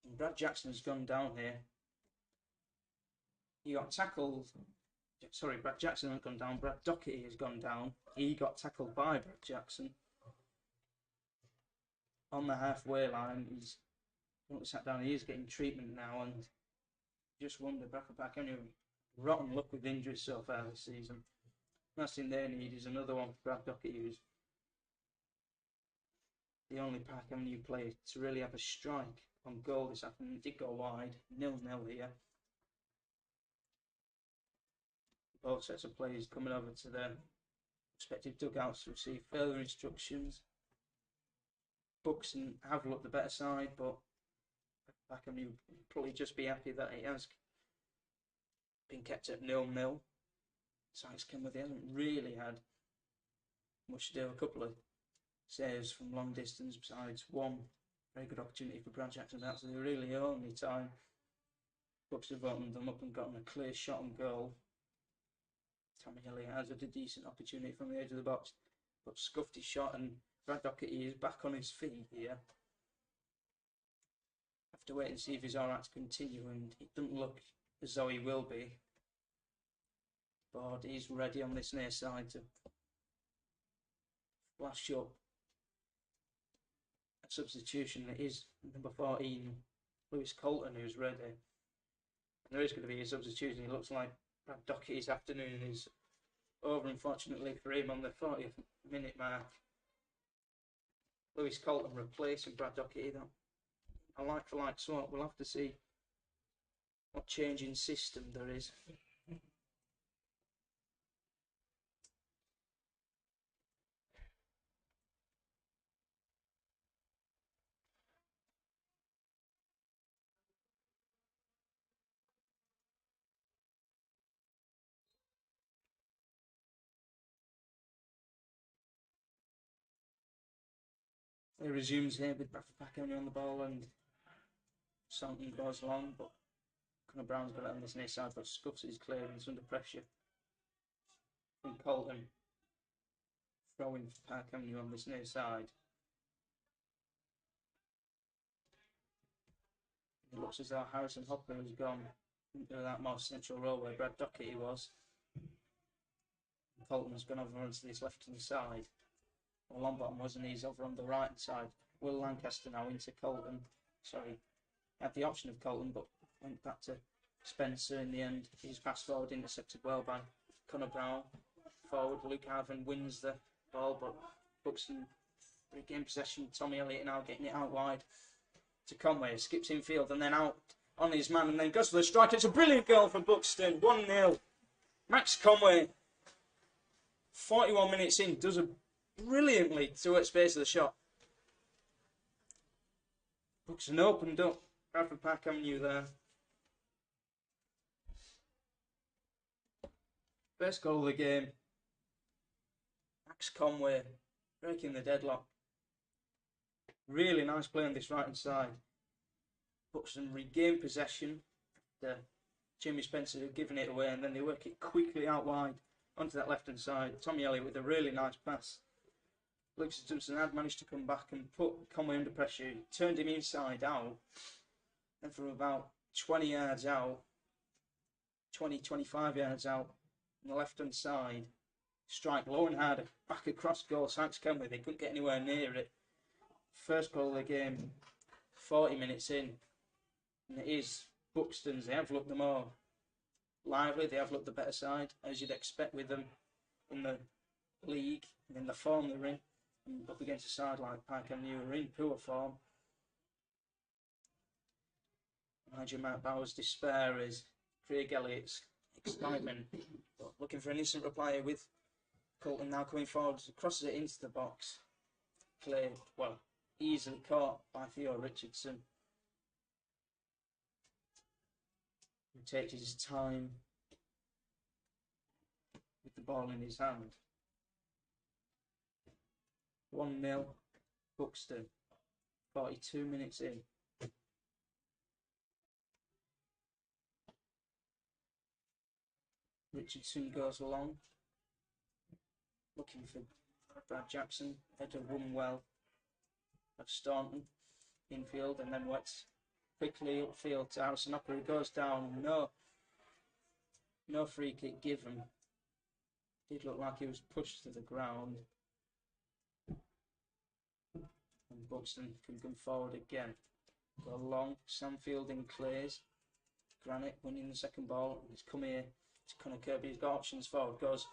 And Brad Jackson has gone down here. He got tackled. Sorry, Brad Jackson hasn't gone down. Brad Doherty has gone down. He got tackled by Brad Jackson on the halfway line. He's sat down. He is getting treatment now, and just wonder, Bradford Park Avenue, rotten luck with injuries so far this season. Last thing they need is another one for Brad Doherty, who's the only Park Avenue player to really have a strike on goal this afternoon. It did go wide, 0-0 here. Both sets of players coming over to their respective dugouts to receive further instructions. Buxton have looked the better side, but Park Avenue will probably just be happy that it has been kept at 0-0. Sykes Kenworthy hasn't really had much to do. A couple of saves from long distance, besides one very good opportunity for Brad Jackson. That's the really only time Buxton have opened them up and gotten a clear shot on goal. Tommy Elliott has had a decent opportunity from the edge of the box, but scuffed his shot, and Brad Doherty is back on his feet here. Have to wait and see if he's alright to continue, and it doesn't look as though he will be. But he's ready on this near side to flash up a substitution. It is number 14, Lewis Colton, who's ready. And there is going to be a substitution. It looks like Brad Doherty's afternoon is over, unfortunately for him, on the 40th minute mark. Lewis Colton replacing Brad Doherty. A like for like swap. We'll have to see what change in system there is. It resumes here with Bradford Park Avenue on the ball, and something goes long, but Connor Brown's got it on this near side, but scuffs his clearance under pressure from Colton. Throwing for Park Avenue on this near side. It looks as though Harrison Hopper has gone into that more central role where Brad Doherty was. Colton's gone over onto this left-hand side. Well, Longbottom wasn't, he's over on the right-hand side. Will Lancaster now into Colton. Sorry, had the option of Colton, but went back to Spencer in the end. He's passed forward, intercepted well by Connor Brown. Forward, Luke Harvin wins the ball, but Buxton regain possession. Tommy Elliott now getting it out wide to Conway. Skips infield and then out on his man, and then goes for the strike. It's a brilliant goal for Buxton. 1-0. Max Conway, 41 minutes in, does it brilliantly towards space of the shot. Buxton opened up Bradford Park Avenue there. First goal of the game. Max Conway breaking the deadlock. Really nice play on this right hand side. Buxton regain possession. Jimmy Spencer had given it away, and then they work it quickly out wide onto that left hand side. Tommy Elliott with a really nice pass. Lucas Thompson had managed to come back and put Conway under pressure. He turned him inside out, and from about 20 yards out, 25 yards out on the left hand side, strike low and hard back across goal. Sykes Kenworthy, they couldn't get anywhere near it. First goal of the game, 40 minutes in, and it is Buxton's. They have looked the more lively, they have looked the better side, as you'd expect with them in the league and in the form they're in. And up against a side like Park Avenue, who are in poor form. Imagine Matt Bauer's despair is Craig Elliott's excitement. But looking for an instant reply with Colton now coming forward, crosses it into the box. Cleared, well, easily caught by Theo Richardson, who takes his time with the ball in his hand. 1-0 Buxton, 42 minutes in. Richardson goes along, looking for Brad Jackson. Header won well of Staunton infield, and then Wets quickly upfield to Harrison Hopper, who goes down. No free kick given. Did look like he was pushed to the ground. And Buxton can come forward again. Go long, Sam Fielding clears. Granite winning the second ball. He's come here to Connor Kirby. He's got options forward. Goes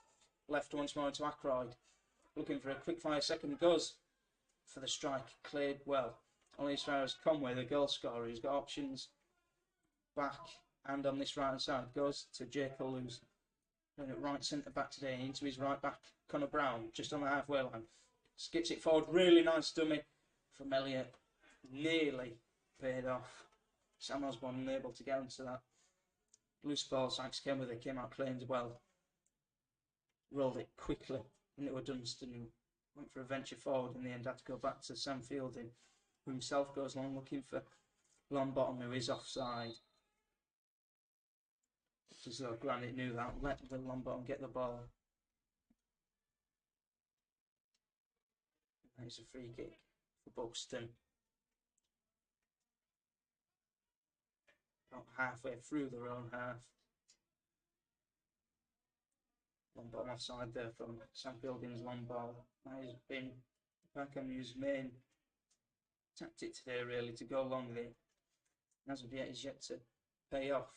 left once more into Ackroyd. Looking for a quick fire second. Goes for the strike. Cleared well. Only as far as Conway, the goal scorer. He's got options back and on this right hand side. Goes to Jekyll, who's playing at right centre back today. Into his right back, Connor Brown, just on the halfway line. Skips it forward. Really nice dummy from Elliott. Nearly paid off. Sam Osborne unable to get into that. Loose ball, Sykes came with it, came out claimed well. Rolled it quickly into a Dunstan, who went for a venture forward in the end, had to go back to Sam Fielding, who himself goes along looking for Longbottom, who is offside. It's as though Granite knew that, let the Longbottom get the ball. And it's a free kick for Buxton. About halfway through their own half. Long ball offside there from Sam Fielding's long ball. That has been Packham's main tactic today, really, to go long there. As of yet, is yet to pay off.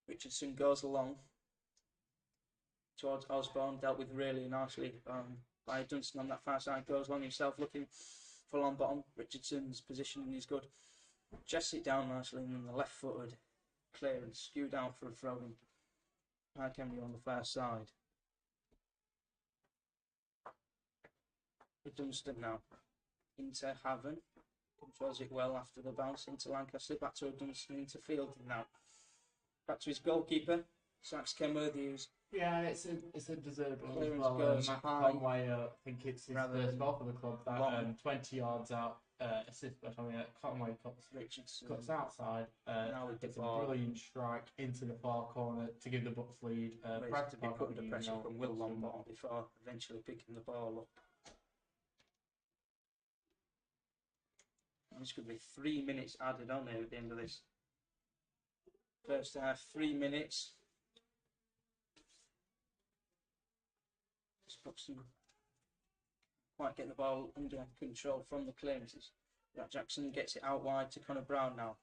Richardson goes along towards Osborne, dealt with really nicely by Dunstan on that far side. Goes along himself, looking for Longbottom. Richardson's positioning is good. Chests it down nicely, and then the left-footed clearance skewed out for a throw-in. Packham on the far side. For Dunstan now. Into Haven. Controls it well after the bounce into Lancaster. Back to Dunstan into Fielding now. Back to his goalkeeper, Sykes Kenworthy, who's it's a deserved one as clearance well. goes Matt high. Conway, I think it's his first goal for the club. That 20 yards out assist by Conway cuts outside. Now with the It's a ball. brilliant strike into the far corner to give the Bucks lead. Brad to be put under pressure from Will Longbottom before eventually picking the ball up. This could be 3 minutes added on there at the end of this first half. 3 minutes. Buxton quite get the ball under control from the clearances. Jackson gets it out wide to Connor Brown now.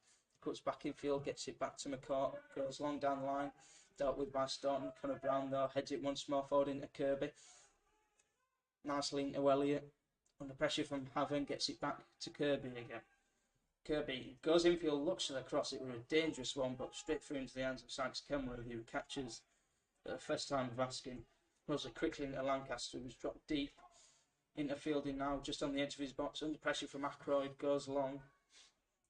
Cuts back in field, gets it back to McCourt. Goes long down the line. Dealt with by Staunton. Connor Brown though heads it once more forward into Kirby. Nicely into Elliott. Under pressure from Haven, gets it back to Kirby again. Kirby goes infield, looks for the cross. It was a dangerous one, but straight through into the hands of Sykes Kenworthy, who catches at the first time of asking. Runs it quickly into Lancaster, who's dropped deep into Fielding now, just on the edge of his box. Under pressure from Ackroyd, goes long.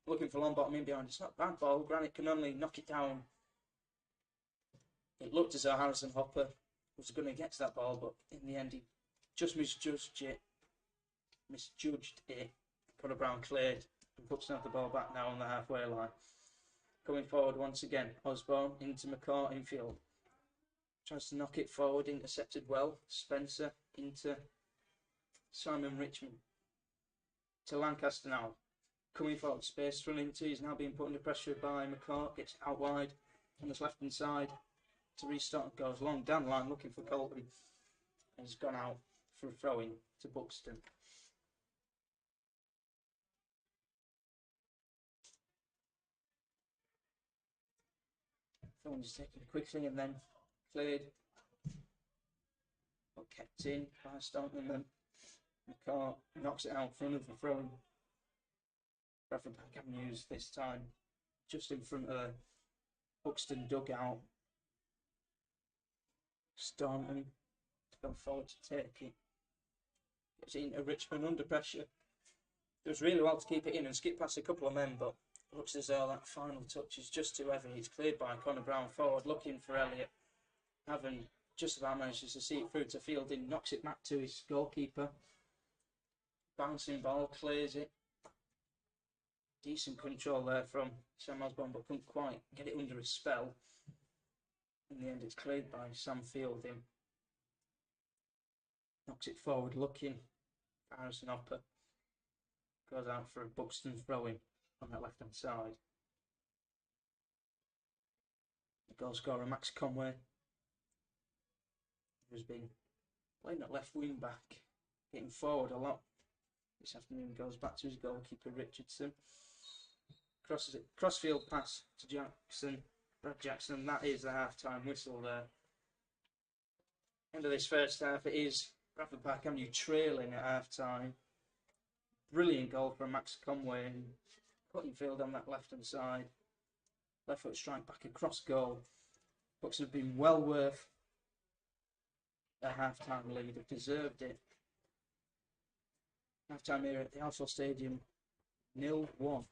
Looking for Longbottom in behind. It's not a bad ball. Granite can only knock it down. It looked as though Harrison Hopper was going to get to that ball, but in the end he just misjudged it. Connor Brown cleared and puts the ball back now on the halfway line. Coming forward once again, Osborne into McCourt infield. Tries to knock it forward, intercepted well. Spencer into Simon Richmond. To Lancaster now. Coming forward, space to run into. He's now being put under pressure by McCourt. Gets out wide on his left hand side to restart. Goes long down the line looking for Colton. And he's gone out for a throw in to Buxton. Throw in is taken quickly and then cleared. But kept in by Staunton, and then McCourt knocks it out for another throw in. Bradford Packham used this time just in front of the Buxton dugout. Staunton to go forward to take it. Gets it into Richmond under pressure. Does really well to keep it in and skip past a couple of men, but looks as though that final touch is just too heavy. It's cleared by Connor Brown forward, looking for Elliott. Having just about manages to see it through to Fielding, knocks it back to his goalkeeper. Bouncing ball, clears it. Decent control there from Sam Osborne, but couldn't quite get it under his spell. In the end, it's cleared by Sam Fielding. Knocks it forward, looking. Harrison Hopper goes out for a Buxton throw-in on that left-hand side. The goal scorer, Max Conway, who's been playing at left wing back, getting forward a lot this afternoon, goes back to his goalkeeper, Richardson. Crosses it, crossfield pass to Jackson, Brad Jackson, and that is the half-time whistle there. End of this first half, it is Bradford Park Avenue trailing at half-time. Brilliant goal from Max Conway, and cutting field on that left-hand side. Left foot strike back across goal. Bucks have been well worth a half-time lead, have deserved it. Half-time here at the Arsenal Stadium, 0-1.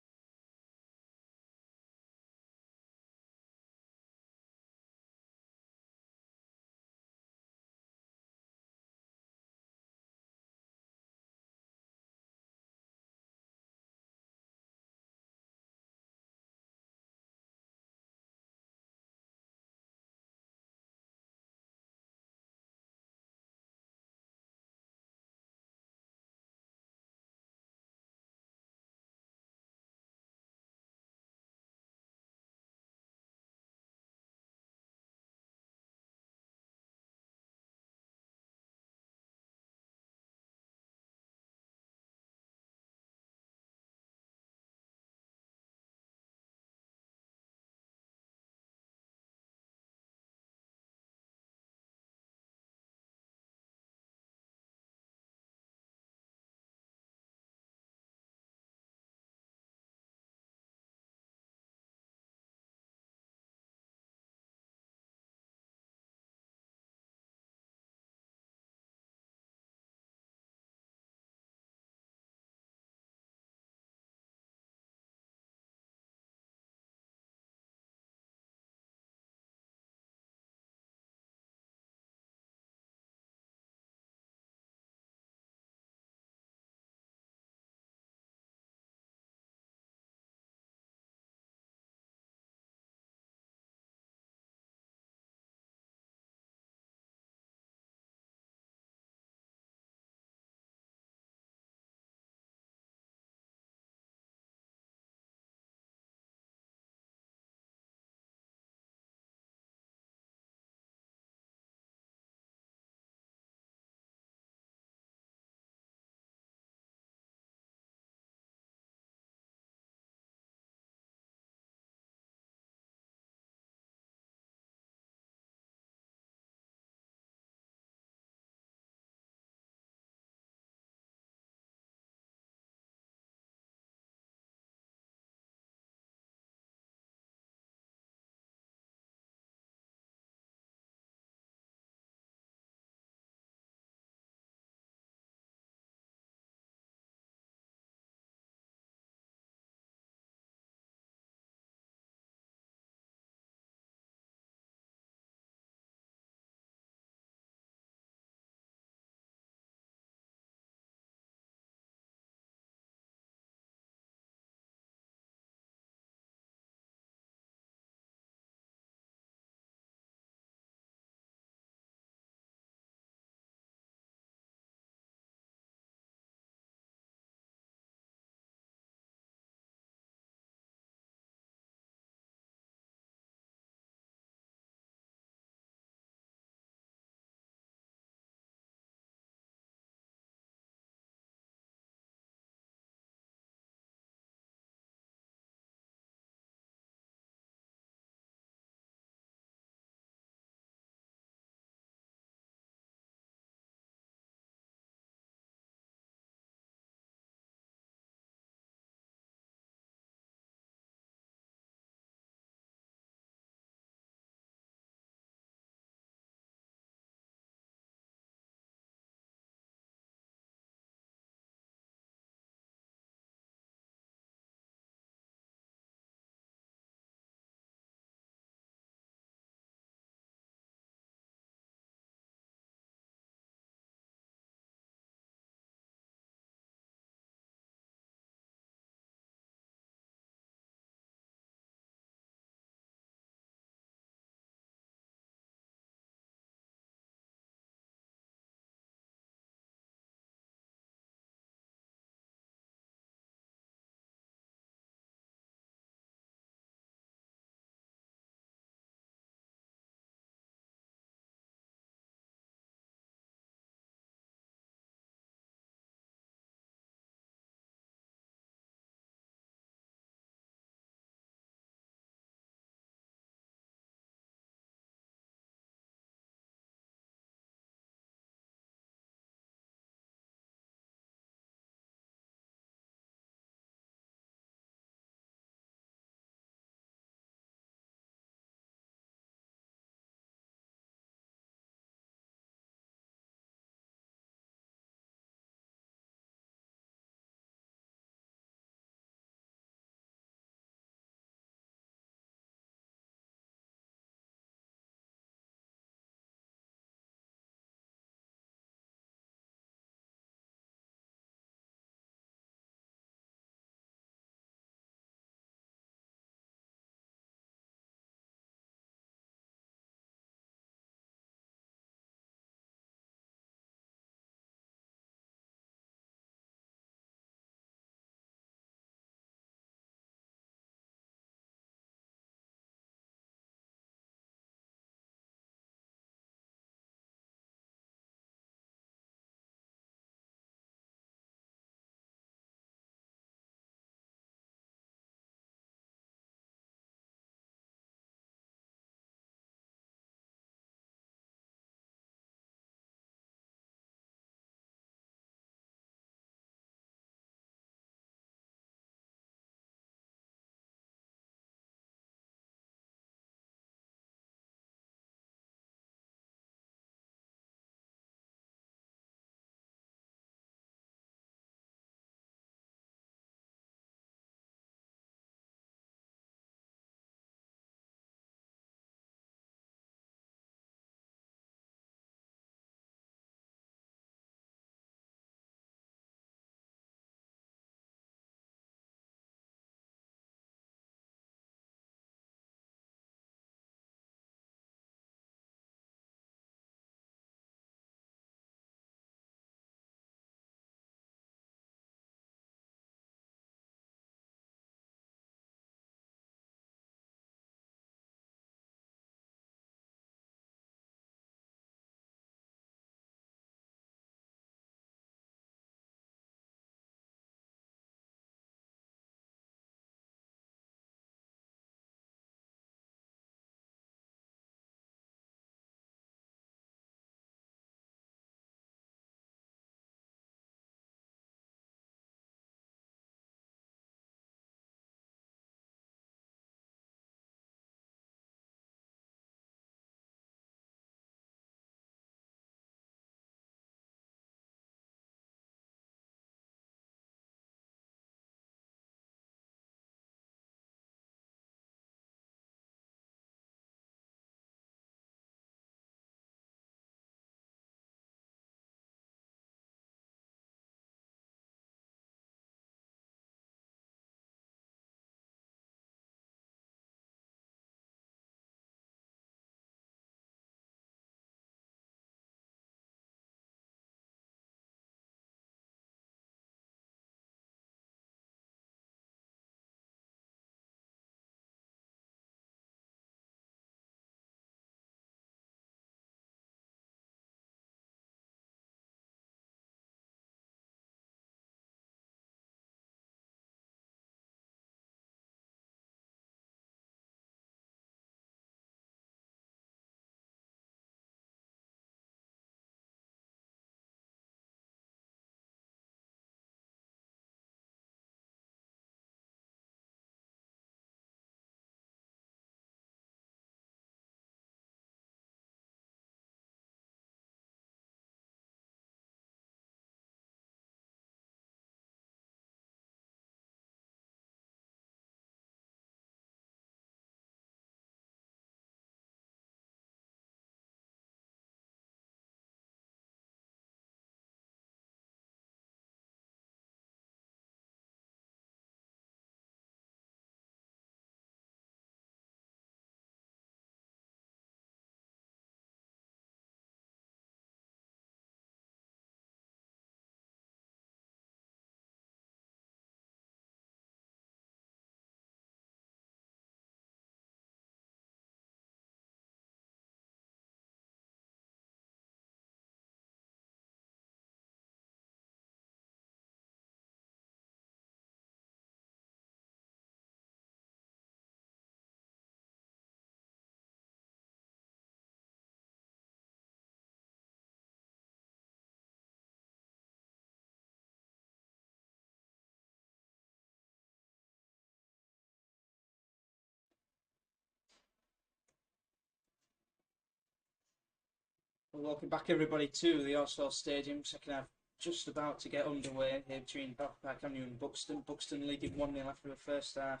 Welcome back everybody to the Arsenal Stadium. Second half just about to get underway here between Bradford and Buxton. Buxton leading 1-0 after the first half.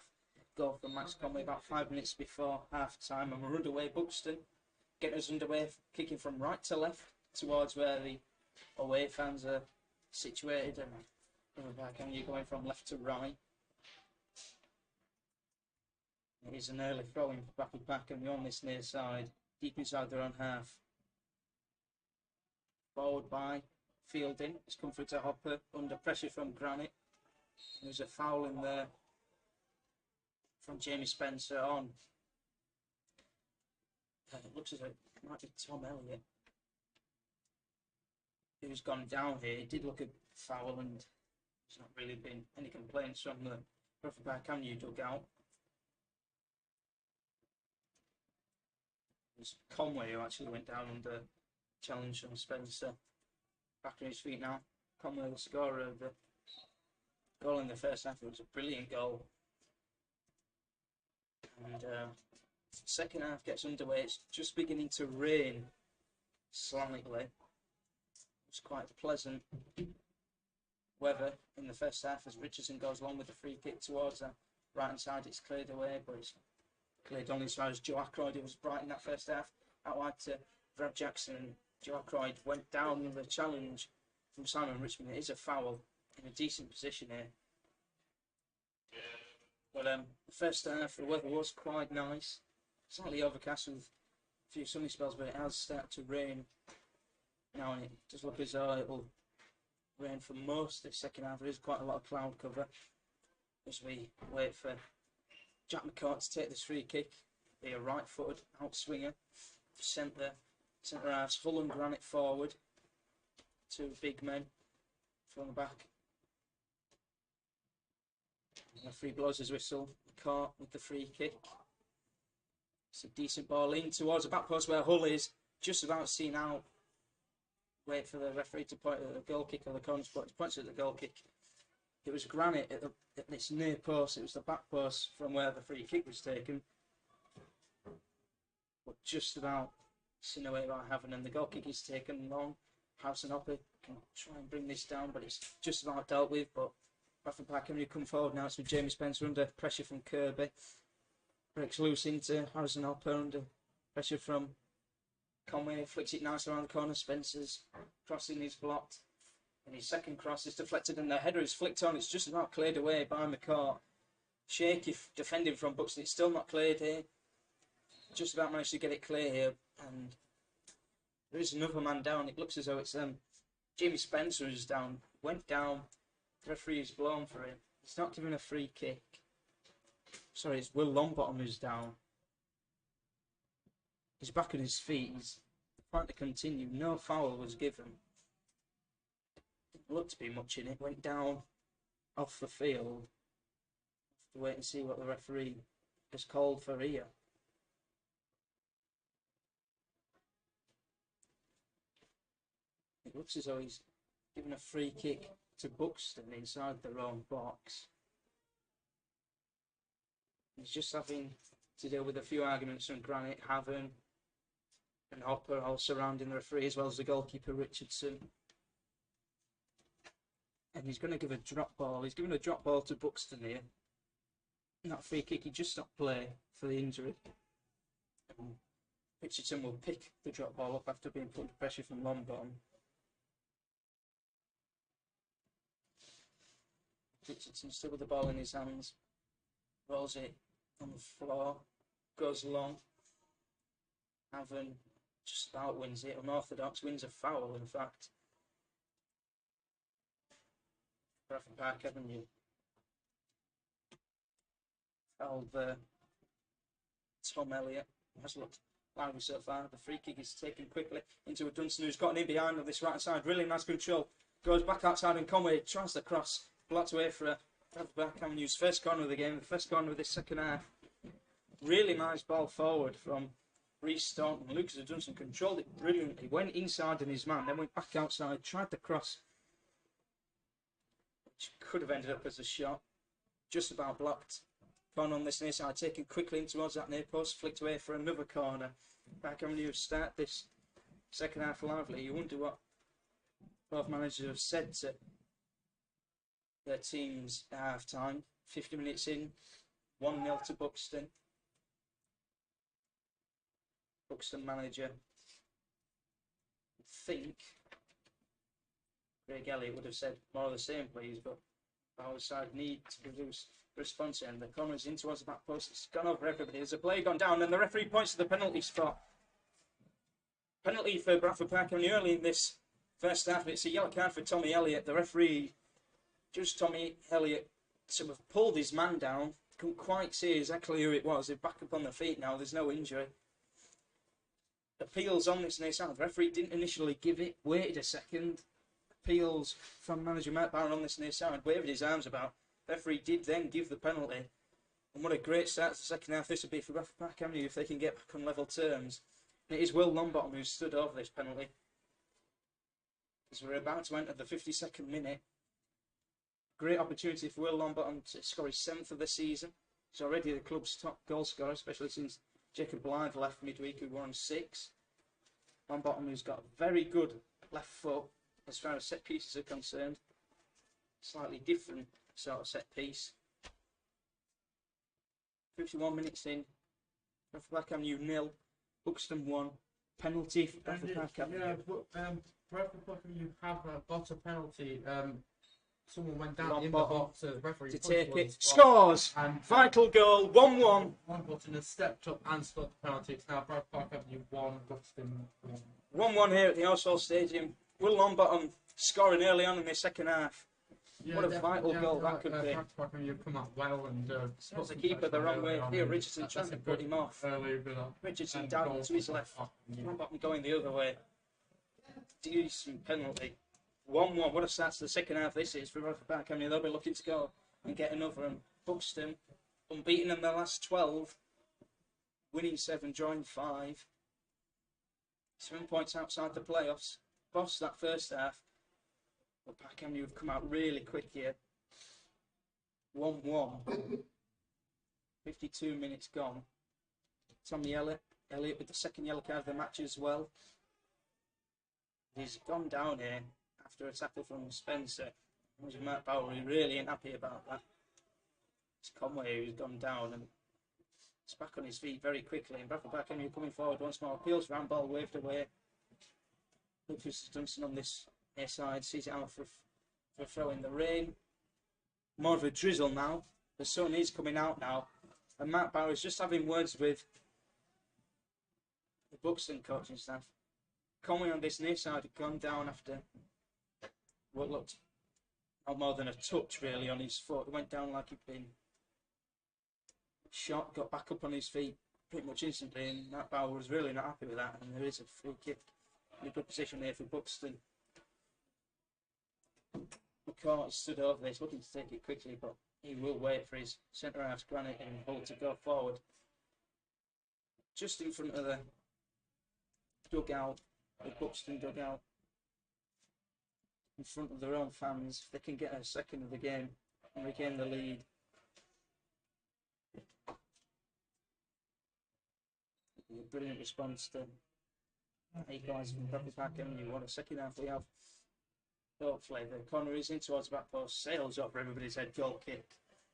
Goal from Max Conway about 5 minutes before half time, and we're underway. Buxton getting us underway, kicking from right to left towards where the away fans are situated, and Bradford going from left to right. It is an early throw in for Bradford on this near side, deep inside their own half. Forward by Fielding. It's come through to Hopper under pressure from Granite. There's a foul in there from Jamie Spencer on. It looks as though it might be Tom Elliott who's gone down here. It did look a foul, and there's not really been any complaints from the Bradford Park Avenue dugout. It was Conway who actually went down under challenge from Spencer. Back on his feet now. Conway, the scorer of the goal in the first half. It was a brilliant goal. And second half gets underway. It's just beginning to rain slightly. It's quite pleasant weather in the first half as Richardson goes along with the free kick towards the right hand side. It's cleared away, but it's cleared only as far as Joe Ackroyd. It was bright in that first half. Out wide to Brad Jackson. Joe Ackroyd went down with the challenge from Simon Richmond. It is a foul in a decent position here. But the first half, the weather was quite nice. Slightly overcast with a few sunny spells, but it has started to rain now, and it does look as though it will rain for most of the second half. There is quite a lot of cloud cover as we wait for Jack McCourt to take this free kick. Be a right-footed outswinger. Centre halves, Hull and Granite forward. Two big men from the back. And the free blows his whistle. McCourt with the free kick. It's a decent ball in towards the back post where Hull is just about seen out. Wait for the referee to point at the goal kick or the corner spot. He points at the goal kick. It was Granite at this near post. It was the back post from where the free kick was taken. But just about seen away by Haven, and the goal kick is taken long. House and Hopper can try and bring this down, but it's just about dealt with. But Bradford Park Avenue come forward now. It's with Jamie Spencer under pressure from Kirby. Breaks loose into Harrison Hopper under pressure from Conway. Flicks it nice around the corner. Spencer's crossing is blocked. And his second cross is deflected, and the header is flicked on. It's just about cleared away by McCourt. Shaky defending from Buxton. It's still not cleared here. Just about managed to get it clear here. And there is another man down. It looks as though it's Jamie Spencer who's down. Went down. The referee is blown for him. He's not given a free kick. Sorry, it's Will Longbottom who's down. He's back on his feet. He's trying to continue. No foul was given. Didn't look to be much in it. Went down off the field. Have to wait and see what the referee has called for here. It looks as though he's given a free kick to Buxton inside their own box. He's just having to deal with a few arguments from Granite, Haven and Hopper, all surrounding the referee, as well as the goalkeeper Richardson. And he's going to give a drop ball. He's giving a drop ball to Buxton here. And that free kick, he just stopped play for the injury. And Richardson will pick the drop ball up after being put under pressure from Longbottom. Richardson still with the ball in his hands. Rolls it on the floor. Goes long. Haven just about wins it. Unorthodox wins a foul, in fact. Bradford Park Avenue. Foul there. Tom Elliott has looked lively so far. The free kick is taken quickly into a Dunstan who's gotten in behind on this right side. Really nice control. Goes back outside, and Conway tries to cross. Blocked away for Bradford Park Avenue's first corner of the game. The first corner of this second half. Really nice ball forward from Reece Staunton. Lucas Dunstan controlled it brilliantly. Went inside on his man, then went back outside. Tried to cross, which could have ended up as a shot. Just about blocked. Corner on this near side, taken quickly in towards that near post. Flicked away for another corner. Park Avenue start this Second half lively. You wonder what both managers have said to their teams at half time. 50 minutes in, 1-0 to Buxton. Buxton manager, I think Craig Elliott would have said more of the same, please, but our side need to produce a response, and the corner is in towards the back post. It's gone over everybody. There's a play gone down, and the referee points to the penalty spot. Penalty for Bradford Park only early in this first half. It's a yellow card for Tommy Elliott. The referee, just Tommy Elliott, sort of pulled his man down. Couldn't quite see exactly who it was. They're back up on their feet now. There's no injury. Appeals on this near side. The referee didn't initially give it. Waited a second. Appeals from manager Matt Barron on this near side. Waved his arms about. The referee did then give the penalty. And what a great start to the second half this would be for Bradford Park Avenue if they can get back on level terms. And it is Will Longbottom who stood over this penalty. As we're about to enter the 52nd minute. Great opportunity for Will Longbottom to score his 7th of the season. He's already the club's top goal scorer, especially since Jacob Blythe left midweek, who won 6. Longbottom, who's got a very good left foot as far as set pieces are concerned. Slightly different sort of set piece. 51 minutes in. Bradford Park Avenue 0. Buxton 1. Penalty for Bradford Park Avenue. Yeah, but Bradford Park Avenue have got a penalty. Someone went down in the box, the referee to take it. Scores! And vital goal, 1-1. One button has stepped up and scored the penalty. It's now Bradford Park Avenue 1, Buxton 1. 1-1 here at the Horsehall Stadium. Will Longbottom scoring early on in the second half. Yeah, what a vital goal that could be. Bradford Park Avenue come out well and put the keeper the wrong way. Theo Richardson trying to put him off. Richardson down to his left. Longbottom going the other way. Decent penalty. 1-1. What a start to the second half this is for Bradford Park Avenue. They'll be looking to go and get another. And Buxton, unbeaten in their last 12, winning 7, drawing 5. 7 points outside the playoffs. Boss that first half. But Park Avenue have come out really quick here. 1-1. 52 minutes gone. Tommy Elliott with the second yellow card of the match as well. He's gone down here after a tackle from Spencer. Matt Bowery really ain't happy about that. It's Conway who's gone down and it's back on his feet very quickly. And Bradford Park Avenue coming forward once more. Appeals round, ball waved away. Lucas Dunstan on this near side sees it out for a throw in the rain. More of a drizzle now. The sun is coming out now. And Matt Bowery's just having words with the Buxton coaching staff. Conway on this near side had gone down after what looked not more than a touch really on his foot. It went down like he'd been shot, got back up on his feet pretty much instantly, and Matt Bower was really not happy with that. And there is a free kick in a good position here for Buxton. McCourt stood over this, looking to take it quickly, but he will wait for his centre half Granite and Hull to go forward. Just in front of the dugout, the Buxton dugout, in front of their own fans, if they can get a second of the game and regain the lead. A brilliant response to equaliser from Bradford Park Avenue. What a second half we have. Hopefully the corner is in towards the back post, sails over everybody's head, goal kick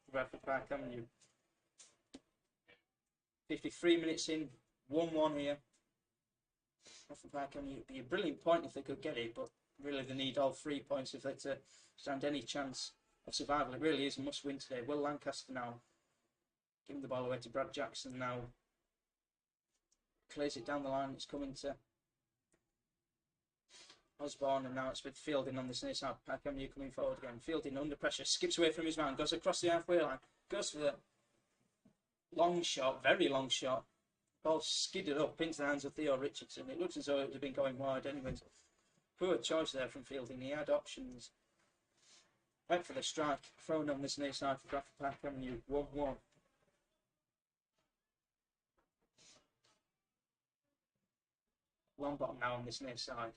for Bradford Park Avenue. 53 minutes in, 1-1 here. Bradford Park Avenue would be a brilliant point if they could get it, but really they need all 3 points if they're to stand any chance of survival. It really is a must win today. Will Lancaster now giving the ball away to Brad Jackson now. Clears it down the line, it's coming to Osborne, and now it's with Fielding on this near side. Park Avenue coming forward again. Fielding under pressure, skips away from his man, goes across the halfway line, goes for the long shot, very long shot. Ball skidded up into the hands of Theo Richardson. It looks as though it would have been going wide anyways. Poor choice there from Fielding. He had options. Went for the strike, thrown on this near side for Bradford Park Avenue. 1-1. Longbottom now on this near side.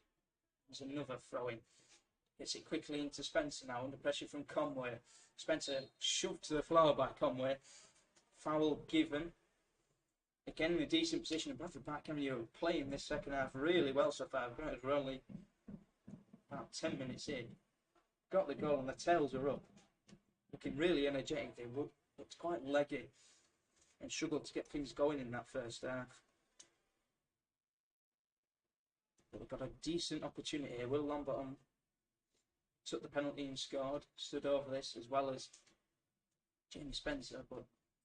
There's another throw-in. Gets it quickly into Spencer now, under pressure from Conway. Spencer shoved to the floor by Conway. Foul given. Again, in a decent position. Bradford Park Avenue playing this second half really well so far. We're only about 10 minutes in. Got the goal and the tails are up. Looking really energetic. They looked quite leggy and struggled to get things going in that first half. But they've got a decent opportunity here. Will Lombarton took the penalty and scored. Stood over this as well as Jamie Spencer, but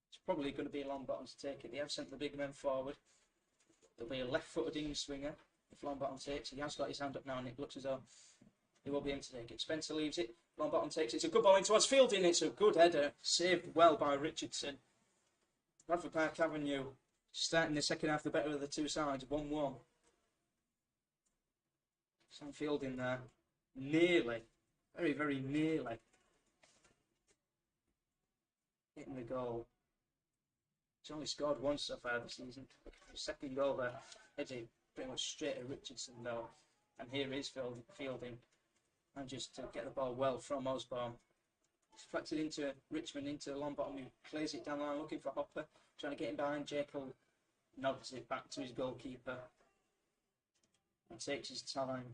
it's probably going to be Lombarton to take it. They have sent the big men forward. There'll be a left-footed in swinger if Lombarton takes. He has got his hand up now and it looks as though he will be able to take it. Spencer leaves it. Lombarton takes it. It's a good ball in towards Fielding. It's a good header. Saved well by Richardson. Bradford Park Avenue starting the second half the better of the two sides. 1-1. Sam Fielding there. Nearly. Very, very nearly hitting the goal. He's only scored once so far this season. His second goal there. Headed pretty much straight at Richardson though. And here is Fielding. And just to get the ball well from Osborne. Deflected into Richmond, into Lombarton, who plays it down the line looking for Hopper. Trying to get him behind. Jekyll nods it back to his goalkeeper. And takes his time.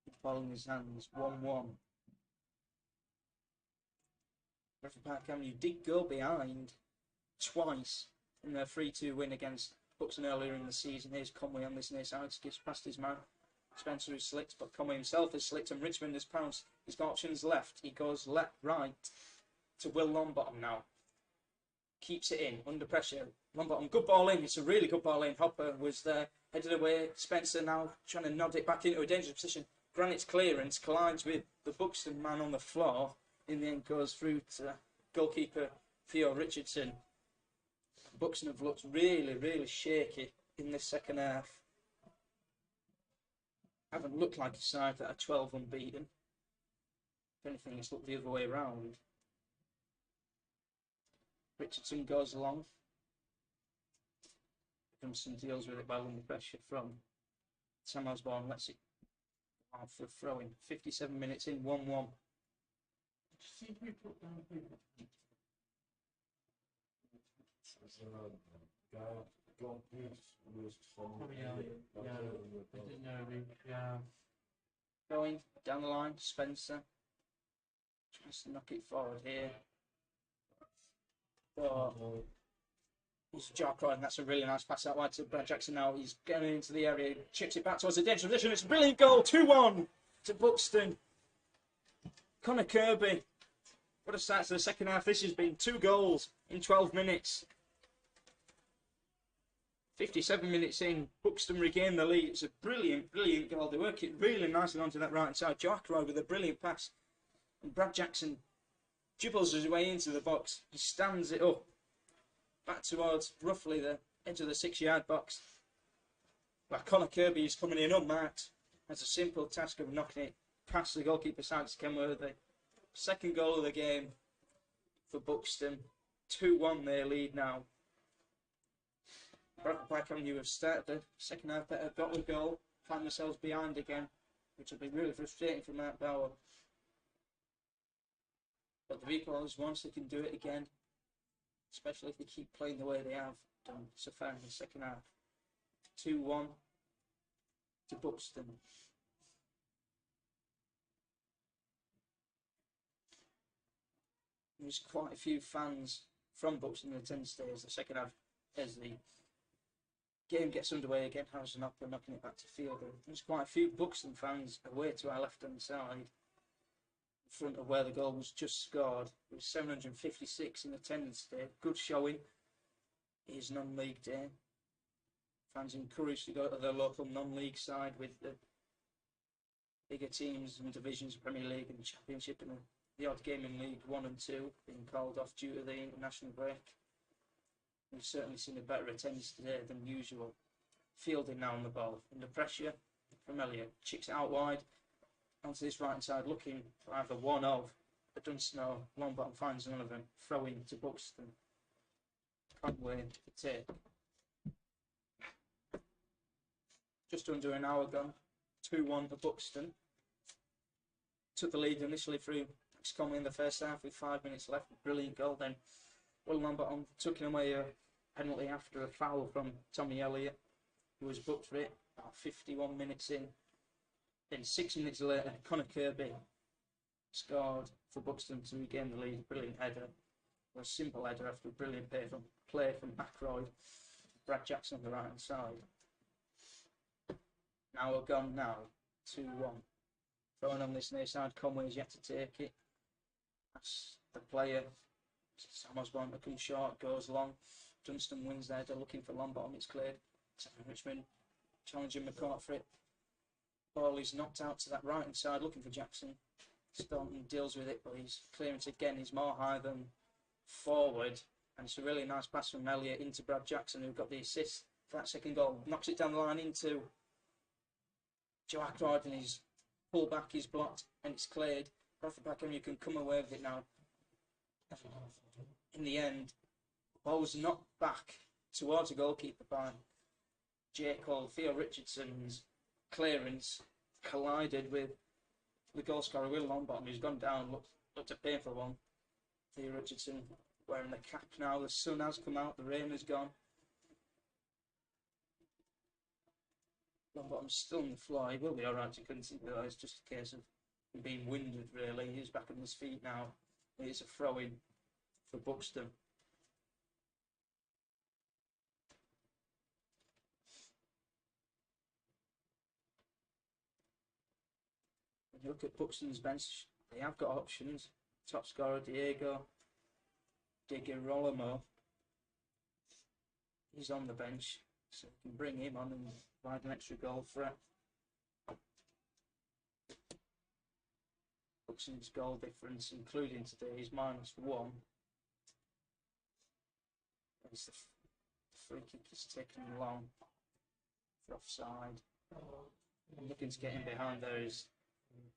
The ball in his hands. 1-1. Bradford Park Avenue did go behind twice in their 3-2 win against Buxton earlier in the season. Here's Conway on this near side. Skips past his man. Spencer is slicked, but Conway himself is slicked, and Richmond has pounced. He's got options left. He goes left, right to Will Lombarton now. Keeps it in, under pressure. Lombarton, good ball in. It's a really good ball in. Hopper was there, headed away. Spencer now trying to nod it back into a dangerous position. Granite's clearance collides with the Buxton man on the floor. In the end, goes through to goalkeeper Theo Richardson. Buxton have looked really, really shaky in this second half. Haven't looked like a side that are 12 unbeaten. If anything, it's looked the other way around. Richardson goes along. Johnson deals with it well under pressure from Sam Osborne. Lets it out for throwing. 57 minutes in, 1-1. Going down the line, Spencer tries to knock it forward here. But it's Jack Roy, and that's a really nice pass out wide to Brad Jackson now. He's getting into the area, chips it back towards the dangerous position. It's a brilliant goal, 2-1 to Buxton. Connor Kirby. What a start to the second half this has been. 2 goals in 12 minutes. 57 minutes in, Buxton regained the lead. It's a brilliant, brilliant goal. They work it really nicely onto that right hand side. Jack Roy with a brilliant pass. And Brad Jackson dribbles his way into the box. He stands it up. Back towards roughly the edge of the 6-yard box. Where Connor Kirby is coming in unmarked. Has a simple task of knocking it past the goalkeeper side to Kenworthy. Second goal of the game for Buxton. 2-1 their lead now. Bradford Park Avenue have started the second half better, got the goal, find themselves behind again, which will be really frustrating for Mark Bauer. But the equalisers, once they can do it again, especially if they keep playing the way they have done so far in the second half. 2-1 to Buxton. There's quite a few fans from Buxton in attendance today as the second half, as the game gets underway again. Harrison Hopper knocking it back to field. There's quite a few Buxton fans away to our left hand side, in front of where the goal was just scored. There was 756 in attendance today. Good showing. It is non-league day. Fans encouraged to go to their local non-league side with the bigger teams and divisions, Premier League and Championship, and the odd game in League 1 and 2 being called off due to the international break. We've certainly seen a better attendance today than usual. Fielding now on the ball. Under pressure from Elliott. Chicks it out wide onto this right hand side, looking for either one of a Dunstone. Longbottom finds none of them. Throwing to Buxton. Conway to take. Just under an hour gone. 2-1 to Buxton. Took the lead initially through Conway in the first half with 5 minutes left. Brilliant goal then. Will Longbottom tucking away a penalty after a foul from Tommy Elliott, who was booked for it about 51 minutes in. Then 6 minutes later, Conor Kirby scored for Buxton to regain the lead. Brilliant header. A simple header after a brilliant play from Ackroyd. Brad Jackson on the right hand side. Now we're gone now. 2-1. Throwing on this near side, Conway's yet to take it. That's the player. Sam Osborne to come short, goes long. Dunstan wins there, they're looking for Longbottom, it's cleared. Richmond challenging McCourt for it. Ball is knocked out to that right hand side, looking for Jackson. Staunton deals with it, but his clearance again is more high than forward. And it's a really nice pass from Elliott into Brad Jackson, who got the assist for that second goal. Knocks it down the line into Joe Ackroyd, and his pull back is blocked and it's cleared. Bradford Packham, you can come away with it now. In the end, the ball was knocked back towards the goalkeeper by Jake Hall. Theo Richardson's clearance collided with the goal scorer Will Longbottom, who's gone down. Looked a painful one. Theo Richardson wearing the cap now. The sun has come out, the rain has gone. Longbottom's still on the floor. He will be alright to consider. It's just a case of him being winded, really. He's back on his feet now. It's a throw in for Buxton. When you look at Buxton's bench, they have got options. Top scorer Diego De Girolamo. He's on the bench, so you can bring him on and provide an extra goal threat. Buxton's goal difference, including today, is -1. As the free kick is taken long for offside. Looking to get in behind there is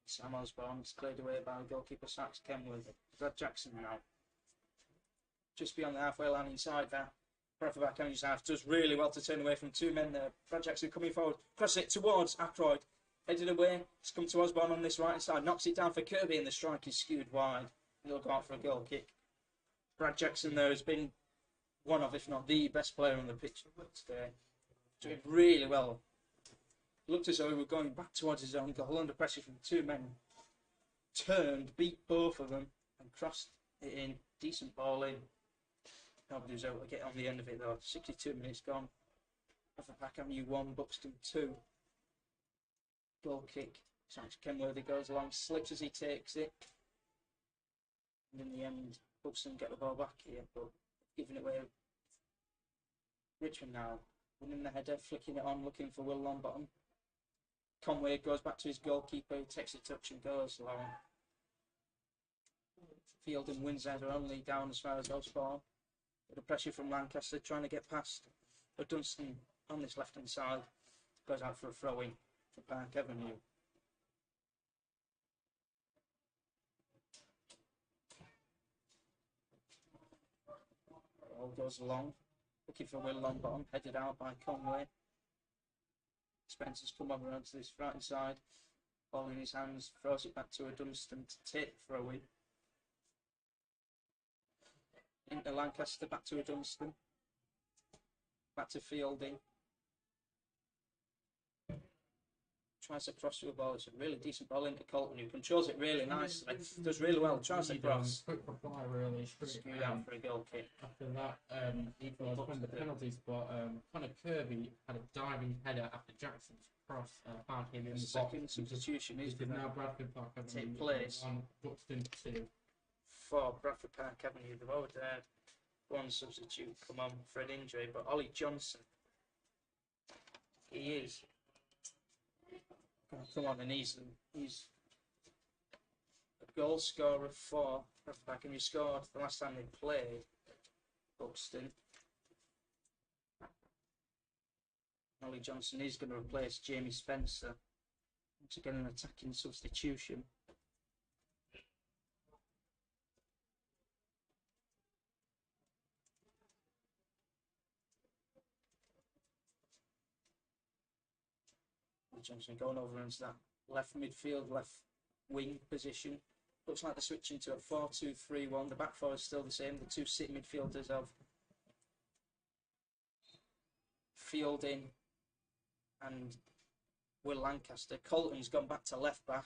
Sam Osborne. It's cleared away by the goalkeeper Sachs Kenworth. Brad Jackson now. Just beyond the halfway line inside there. Bradford back on his half. Does really well to turn away from two men there. Brad Jackson coming forward. Cross it towards Ackroyd. Headed away. It's come to Osborne on this right side. Knocks it down for Kirby and the strike is skewed wide. He'll go out for a goal kick. Brad Jackson there has been one of, if not the best player on the pitch today. Doing really well. Looked as though he was going back towards his own goal under pressure from two men. Turned, beat both of them and crossed it in. Decent ball in. Nobody was able to get on the end of it though. 62 minutes gone. Bradford Packham 1, Buxton 2. Goal kick. Sachs Kenworthy goes along, slips as he takes it. And in the end, Buxton get the ball back here, but giving it away. Richmond now, winning the header, flicking it on, looking for Will Longbottom. Conway goes back to his goalkeeper, he takes a touch and goes long. Fielding wins header only down as far as Osborne. Bit of pressure from Lancaster, trying to get past. But Dunstan on this left hand side goes out for a throw in for Park Avenue. Ball goes long, looking for Will Longbottom, headed out by Conway. Spencer's come over onto this right hand side, ball in his hands, throws it back to a Dunstan to take the throw in. Into Lancaster, back to a Dunstan, back to Fielding. Tries to cross to a ball. It's a really decent ball into Colton, who controls it really nicely. Does really well. Tries to cross. Quick reply, really. Screwed out for a goal kick. After that, from the penalty spot, Conor Kirby had a diving header after Jackson's cross found him in the second box. substitution is going now to Bradford Park take place on Buxton 2. for Bradford Park Avenue. They've already had one substitute come on for an injury, but Ollie Johnson, he is going to come on, and he's a goal scorer for Bradford Park Avenue. He scored the last time they played Buxton. Ollie Johnson is going to replace Jamie Spencer. Once again, an attacking substitution. Ollie Johnson going over into that left midfield, left wing position. Looks like they're switching to a 4-2-3-1. The back four is still the same. The two sitting midfielders of Fielding and Will Lancaster. Colton's gone back to left back.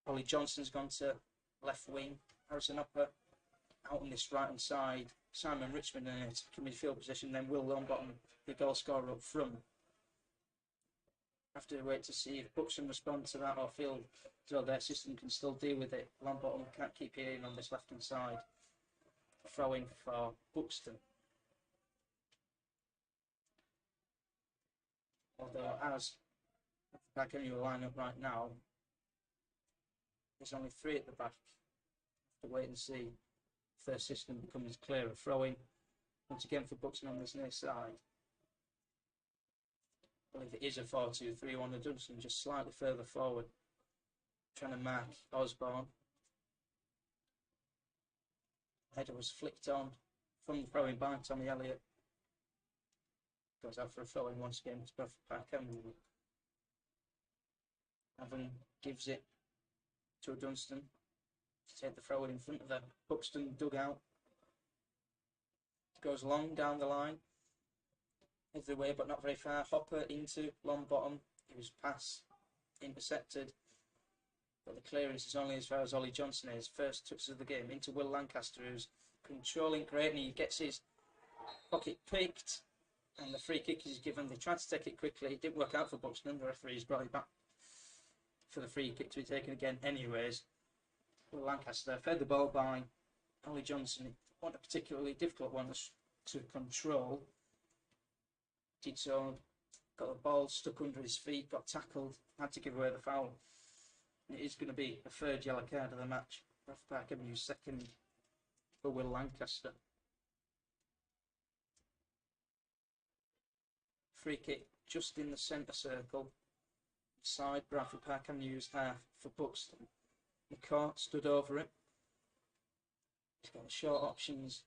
Ollie Johnson's gone to left wing. Harrison Upper out on this right hand side. Simon Richmond in a attacking midfield position. Then Will Longbottom, the goal scorer, up front. Have to wait to see if Buxton respond to that or feel so their system can still deal with it. Longbottom can't keep hitting on this left hand side. Throw in for Buxton. Although as back in your lineup right now, there's only 3 at the back. Have to wait and see if their system becomes clearer. Throw in once again for Buxton on this near side. I believe it is a 4-2-3-1. The Dunstan just slightly further forward, trying to mark Osborne. Header was flicked on from the throwing by Tommy Elliott. Goes out for a throw in once again to Bradford Park. Avon gives it to a Dunstan to take the throw in front of the Buxton dugout. Goes long down the line. Heads the way, but not very far. Hopper into Longbottom. He was pass intercepted. But the clearance is only as far as Ollie Johnson is. First touches of the game into Will Lancaster, who's controlling great, and he gets his pocket picked. And the free kick is given. They tried to take it quickly. It didn't work out for Buxton. The referee's brought it back for the free kick to be taken again anyways. Will Lancaster fed the ball by Ollie Johnson. It wasn't a particularly difficult one to control. Did so. Got the ball stuck under his feet. Got tackled. Had to give away the foul. It is going to be a 3rd yellow card of the match. Bradford Park Avenue's 2nd for Will Lancaster. Free kick just in the centre circle. Side Bradford Park Avenue's half for Buxton. McCourt stood over it. He's got the short options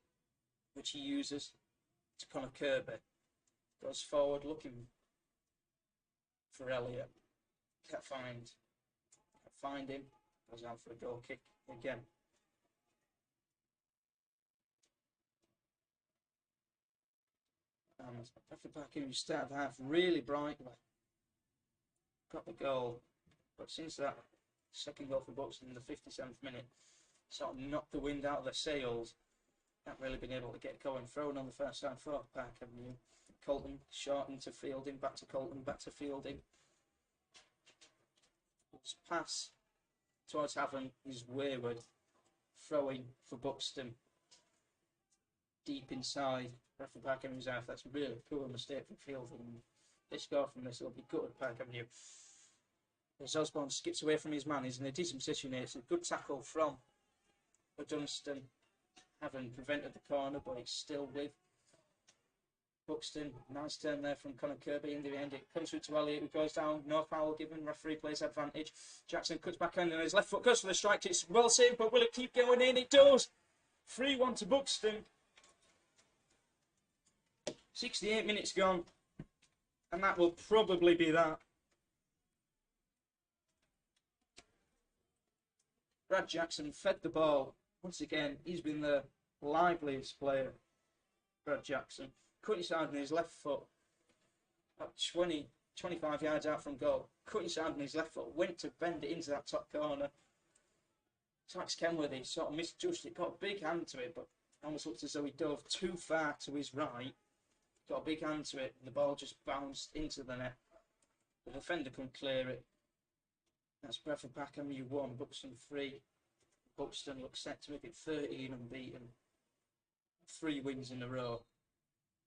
which he uses to Conor Kirby. Goes forward looking for Elliott. Can't find him. Goes out for a goal kick again. And Bradford Park Avenue's started the half really brightly. Got the goal, but since that second goal for Buxton in the 57th minute sort of knocked the wind out of their sails, not really been able to get going. Thrown on the first side for Park Avenue. Colton short into Fielding, back to Colton, back to Fielding. His pass towards Havant is wayward. Throwing for Buxton. Deep inside Bradford Park Avenue's half. That's a really poor mistake from Fielding. They score from this, it'll be good at Park Avenue. As Osborne skips away from his man, he's in a decent position here. It's a good tackle from Dunstan, having prevented the corner, but it's still with Buxton. Nice turn there from Conor Kirby. In the end, it comes through to Elliott, who goes down. No foul given. Referee plays advantage. Jackson cuts back in, and his left foot goes for the strike. It's well saved, but will it keep going in? It does. 3-1 to Buxton. 68 minutes gone. And that will probably be that. Brad Jackson fed the ball. Once again, he's been the liveliest player. Brad Jackson. Cut inside on his left foot. About 25 yards out from goal. Cut inside on his left foot. Went to bend it into that top corner. Tax Kenworthy sort of misjudged it. Got a big hand to it, but almost looked as though he dove too far to his right. Got a big hand to it, and the ball just bounced into the net. The defender couldn't clear it. That's Bradford Park Avenue 1, Buxton 3. Buxton looks set to make it 13 unbeaten. 3 wins in a row.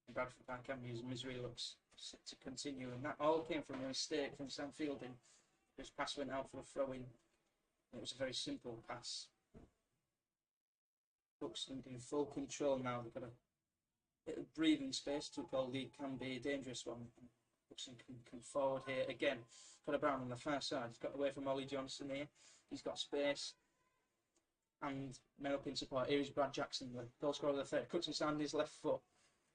And Bradford Park Avenue's misery looks set to continue, and that all came from a mistake from Sam Fielding. His pass went out for a throw-in. It was a very simple pass. Buxton in full control now. They've got a bit of breathing space. Two-goal lead can be a dangerous one. Buxton can forward here again. Got a Brown on the far side. He's got away from Ollie Johnson here. He's got space. And men up in support. Here is Brad Jackson, the goal scorer of the third. Cuts inside on his left foot.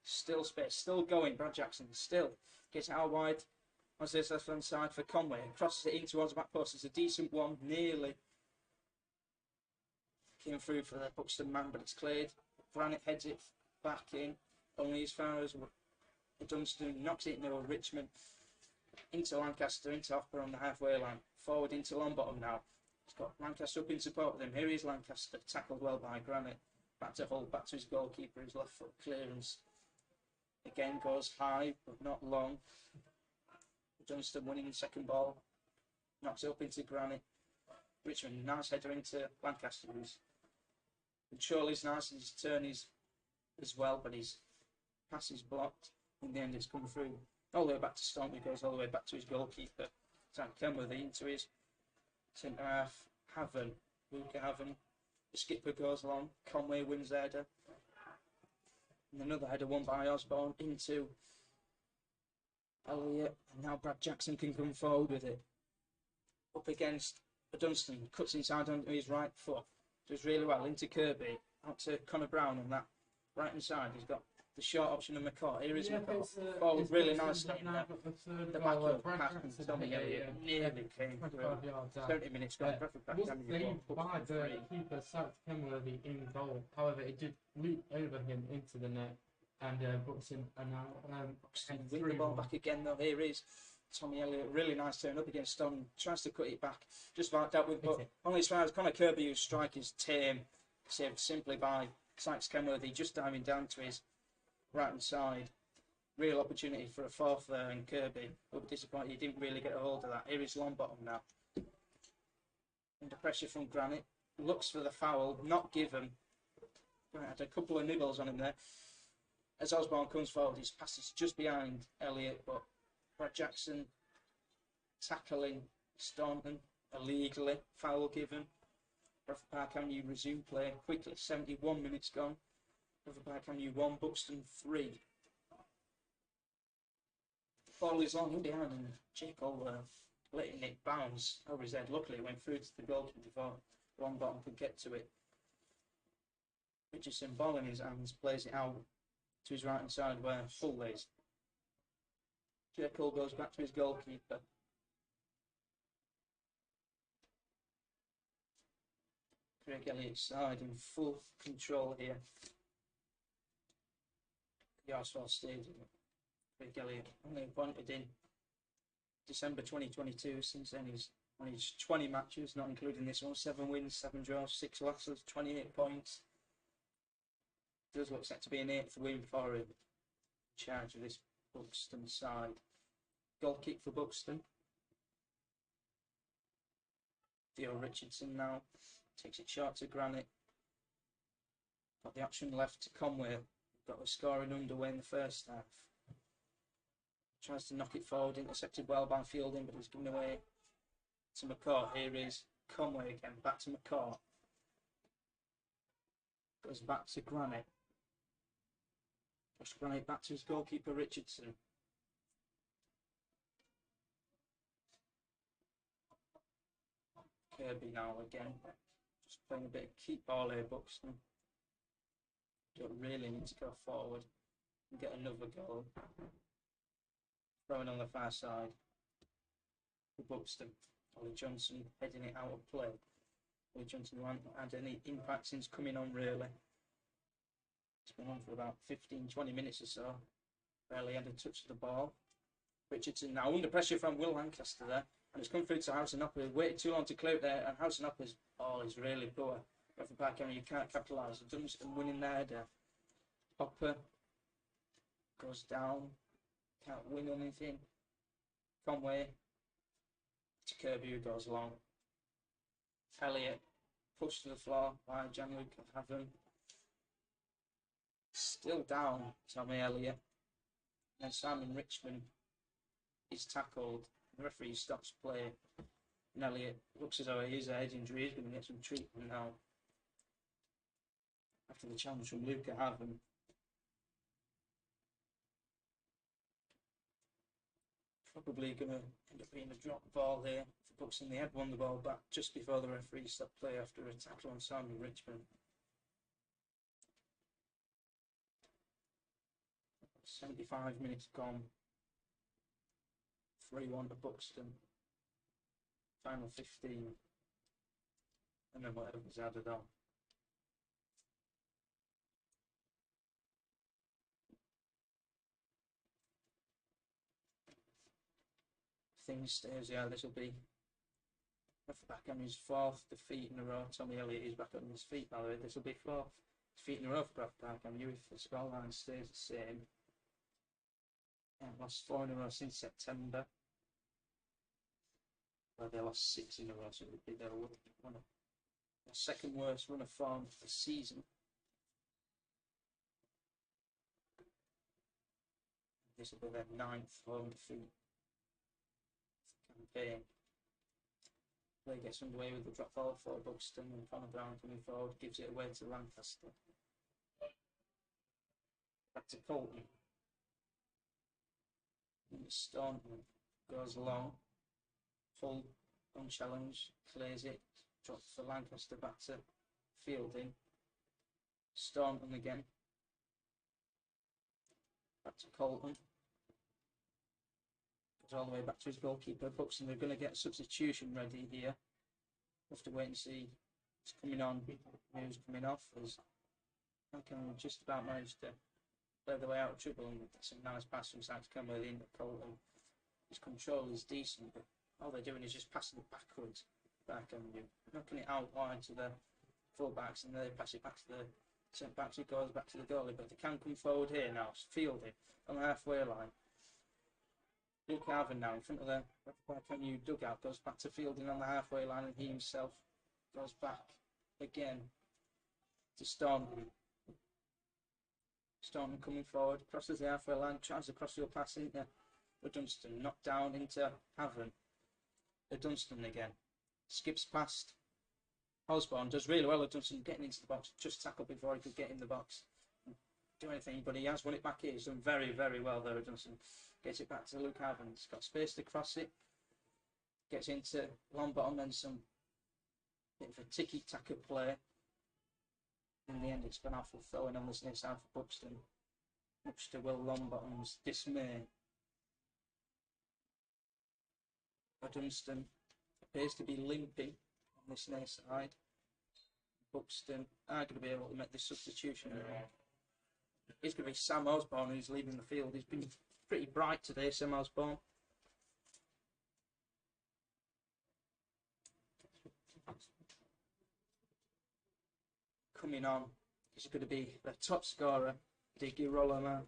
Still space. Still going. Brad Jackson still gets out wide. On this left hand side for Conway. Crosses it in towards the back post. It's a decent one. Nearly came through for the Buxton man, but it's cleared. Brannick heads it back in. Only as far as Dunstan knocks it into Richmond, into Lancaster, into Hopper on the halfway line, forward into Longbottom now. He's got Lancaster up in support of him. Here is Lancaster, tackled well by Granite. Back to Hull, back to his goalkeeper, his left foot clearance. Again goes high, but not long. Dunstan winning the second ball. Knocks it up into Granite. Richmond, nice header into Lancaster, who's Chorley's nice, and his turn is as well, but his pass is blocked. In the end, it's come through all the way back to Stomp. He goes all the way back to his goalkeeper. Sam Kenworthy into his centre half. Luca Haven. The skipper goes along. Conway wins the header. And another header won by Osborne into Elliott. And now Brad Jackson can come forward with it. Up against Dunstan. Cuts inside onto his right foot. Does really well into Kirby. Out to Connor Brown on that right hand side. He's got the short option of McCourt. Here is McCourt. Forward really nicely. The backward pass from Tommy Elliott nearly came through. 30 minutes gone. Bradford back down the ball. By the keeper, South Kenworthy in goal. However, it did loop over him into the net, and Buxton are now win the ball back again though. Here is Tommy Elliott. Really nice turn up against Stone. Tries to cut it back. Just about dealt with, but only as far as Connor Kirby, whose strike is tame, saved simply by Sykes Kenworthy, just diving down to his right hand side. Real opportunity for a fourth there, and Kirby will be disappointed he didn't really get a hold of that. Here is Longbottom now. Under pressure from Granite. Looks for the foul, not given. Had a couple of nibbles on him there. As Osborne comes forward, his pass is just behind Elliott, but Brad Jackson tackling Staunton illegally. Foul given. Bradford Park Avenue resume play quickly. 71 minutes gone. Bradford Park Avenue 1, Buxton 3. Ball is long in behind, and Jekyll letting it bounce over his head. Luckily, it went through to the goalkeeper before Longbottom could get to it. Richardson, ball in his hands, plays it out to his right hand side where Hull is. Jekyll goes back to his goalkeeper. Craig Elliott's side in full control here. The Arswell Stadium. Craig Elliott only appointed in December 2022. Since then, he's won his 20 matches, not including this one. 7 wins, 7 draws, 6 losses, 28 points. Does look set to be an 8th win for him. In charge of this Buxton side. Goal kick for Buxton. Theo Richardson now takes it short to Granite. Got the option left to Conway. Got the scoring underway in the first half. Tries to knock it forward, intercepted well by Fielding, but it's given away to McCourt. Here is Conway again, back to McCourt. Goes back to Granite. Push Granite back to his goalkeeper Richardson. Kirby now again. Just playing a bit of keep ball here, Buxton. Don't really need to go forward and get another goal. Throwing on the far side for Buxton. Ollie Johnson heading it out of play. Ollie Johnson hasn't had any impact since coming on really. It's been on for about 15-20 minutes or so. Barely had a touch of the ball. Richardson now under pressure from Will Lancaster there. And it's come through to Housenhopper. Waited too long to clear it there, and Housenhopper's ball is really poor. Bradford Park Avenue, you can't capitalise. Dunstan winning there. Hopper goes down. Can't win anything. Conway to Kirby, who goes long. Elliott pushed to the floor by Gianluca Haven. Still down, Tommy Elliott. And Simon Richmond is tackled. The referee stops play. And Elliott looks as though he has a head injury. He's going to get some treatment now. After the challenge from Luca Haven. Probably going to end up being a drop ball there for Buxton. They had won the ball back just before the referee stopped play after a tackle on Simon Richmond. 75 minutes gone. 3-1 to Buxton. Final 15. And then whatever's added on. things stay as they are, this will be back on his 4th defeat in a row. Tommy Elliott is back on his feet, by the way. This will be 4th defeat in a row for Bradford Park MU if the scoreline stays the same. Lost 4 in a row since September. Well, they lost 6 in a row, so it would be their second worst run of form for the season. This will be their 9th home defeat campaign. Play gets underway with the drop ball for Buxton, and Connor Brown coming forward gives it away to Lancaster. Back to Colton. Staunton goes long, full, unchallenged, clears it, drops for Lancaster back to Fielding. Staunton again. Back to Colton. Goes all the way back to his goalkeeper. Buxton, they're going to get a substitution ready here. We'll have to wait and see who's coming on, who's coming off. As I can just about manage to play the way out of trouble and get some nice pass from Sax Conway in at Colton. His control is decent, but all they're doing is just passing it backwards, knocking it out wide to the full-backs, and then they pass it back to the centre-backs, who goes back to the goalie. But they can come forward here now, Fielding on the halfway line. Luke Harvin now in front of the MU dugout, goes back to Fielding on the halfway line, and he himself goes back again to Staunton. Staunton coming forward, crosses the halfway line, tries to cross your pass into Dunstan, knocked down into Havern. Dunstan again, skips past Osborne, does really well at Dunstan, getting into the box, just tackled before he could get in the box, do anything, but he has won it back here. He's done very, very well there at Dunstan. Gets it back to Luke Havern, he's got space to cross it, gets into Longbottom, and some bit of a ticky-tacker play. In the end, it's gone out for throwing on this near side for Buxton, much to Will Longbottom's dismay. Dunstan appears to be limping on this near side. Buxton are going to be able to make this substitution. It's going to be Sam Osborne who's leaving the field. He's been pretty bright today, Sam Osborne. Coming on, he's going to be the top scorer, Digirolamo.